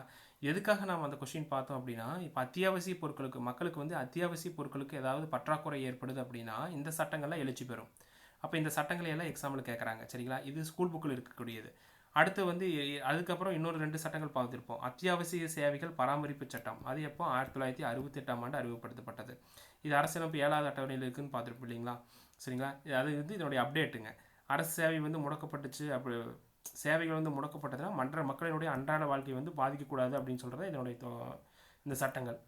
எதுக்காக நாம் அந்த கொஷின் பார்த்தோம் அப்படின்னா, இப்போ அத்தியாவசிய பொருட்களுக்கு மக்களுக்கு வந்து அத்தியாவசிய பொருட்களுக்கு ஏதாவது பற்றாக்குறை ஏற்படுது அப்படின்னா இந்த சட்டங்கள்லாம் எழுச்சி பெறும். அப்போ இந்த சட்டங்களை எல்லாம் எக்ஸாம்பிள் கேட்குறாங்க. சரிங்களா? இது ஸ்கூல் புக்கில் இருக்கக்கூடியது. அடுத்து வந்து அதுக்கப்புறம் இன்னொரு 2 சட்டங்கள் பார்த்துருப்போம். அத்தியாவசிய சேவைகள் பராமரிப்பு சட்டம், அது எப்போ 1968 ஆண்டு அறிமுகப்படுத்தப்பட்டது. இது அரசியலமைப்பு 7வது அட்டவணையில் இருக்குதுன்னு பார்த்துருப்போம் இல்லைங்களா? சரிங்களா? அது வந்து இதனுடைய அப்டேட்டுங்க. அரசு சேவை வந்து முடக்கப்பட்டுச்சு, அப்படி சேவைகள் வந்து முடக்கப்பட்டதுன்னா மக்களினுடைய அன்றாட வாழ்க்கை வந்து பாதிக்கக்கூடாது அப்படின்னு சொல்கிறது இதனுடைய இந்த சட்டங்கள்.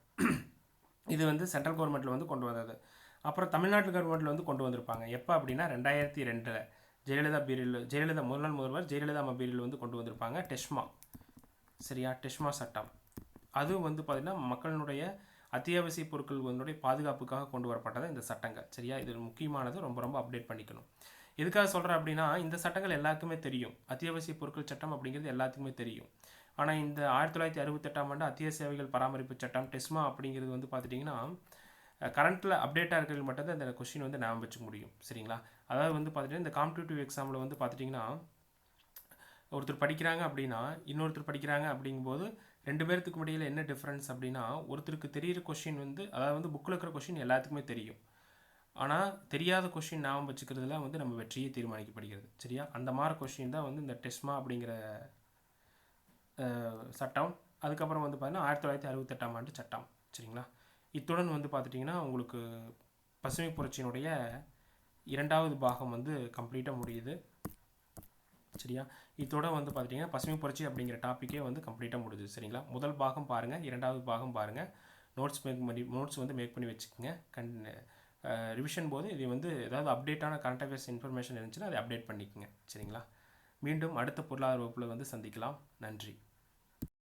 இது வந்து சென்ட்ரல் கவர்மெண்ட்டில் வந்து கொண்டு வந்தது. அப்புறம் தமிழ்நாட்டு கவர்மெண்ட்டில் வந்து கொண்டு வந்திருப்பாங்க. எப்போ அப்படின்னா 2002 ஜெயலலிதா முன்னாள் முதல்வர் ஜெயலலிதா பீரியடில் வந்து கொண்டு வந்திருப்பாங்க டெஸ்மா. சரியா? டெஸ்மா சட்டம். அதுவும் வந்து பார்த்திங்கன்னா மக்களினுடைய அத்தியாவசிய பொருட்கள் வந்து பாதுகாப்புக்காக கொண்டு வரப்பட்டது இந்த சட்டங்கள். சரியா? இது முக்கியமானது, ரொம்ப ரொம்ப அப்டேட் பண்ணிக்கணும். எதுக்காக சொல்கிறேன் அப்படின்னா இந்த சட்டங்கள் எல்லாருக்குமே தெரியும். அத்தியாவசிய பொருட்கள் சட்டம் அப்படிங்கிறது எல்லாத்துக்குமே தெரியும். ஆனால் இந்த 1968 ஆண்டு அத்தியாவசிய சேவைகள் பராமரிப்பு சட்டம் டெஸ்மா அப்படிங்கிறது வந்து பார்த்துட்டிங்கன்னா கரண்ட்டில் அப்டேட்டாக இருக்கிறது மட்டும்தான் இந்த கொஸ்டின் வந்து ஞாபகம் வச்சுக்க முடியும். சரிங்களா? அதாவது வந்து பார்த்துட்டிங்கன்னா இந்த காம்படிட்டிவ் எக்ஸாமில் வந்து பார்த்துட்டிங்கன்னா ஒருத்தர் படிக்கிறாங்க அப்படின்னா இன்னொருத்தர் படிக்கிறாங்க அப்படிங்கும்போது 2 பேர்த்துக்கு இடையில் என்ன டிஃப்ரென்ஸ் அப்படின்னா, ஒருத்தருக்கு தெரிகிற கொஷின் வந்து அதாவது வந்து புக்கில் இருக்கிற கொஷின் எல்லாத்துக்குமே தெரியும். ஆனால் தெரியாத கொஷின் ஞாபகம் வச்சுக்கிறதுலாம் வந்து நம்ம வெற்றியை தீர்மானிக்கப்படுகிறது. சரியா? அந்த மாதிரி கொஷின் தான் வந்து இந்த டெஸ்மா அப்படிங்கிற சட்டம். அதுக்கப்புறம் வந்து பார்த்தீங்கன்னா 1968 ஆண்டு சட்டம். சரிங்களா? இத்துடன் வந்து பார்த்துட்டிங்கன்னா உங்களுக்கு பசுமை புரட்சியினுடைய 2வது பாகம் வந்து கம்ப்ளீட்டாக முடியுது. சரியா? இதோட வந்து பார்த்துட்டிங்கன்னா பசுமை புரட்சி அப்படிங்கிற டாப்பிக்கே வந்து கம்ப்ளீட்டாக முடியுது. சரிங்களா? முதல் பாகம் பாருங்கள், 2வது பாகம் பாருங்கள். நோட்ஸ் வந்து மேக் பண்ணி வச்சுக்கோங்க. ரிவிஷன் போது இது வந்து ஏதாவது அப்டேட்டான கரண்ட் அஃபேர்ஸ் இன்ஃபர்மேஷன் இருந்துச்சுன்னா அதை அப்டேட் பண்ணிக்கோங்க. சரிங்களா? மீண்டும் அடுத்த பொருளாதார வகுப்பில் வந்து சந்திக்கலாம். நன்றி.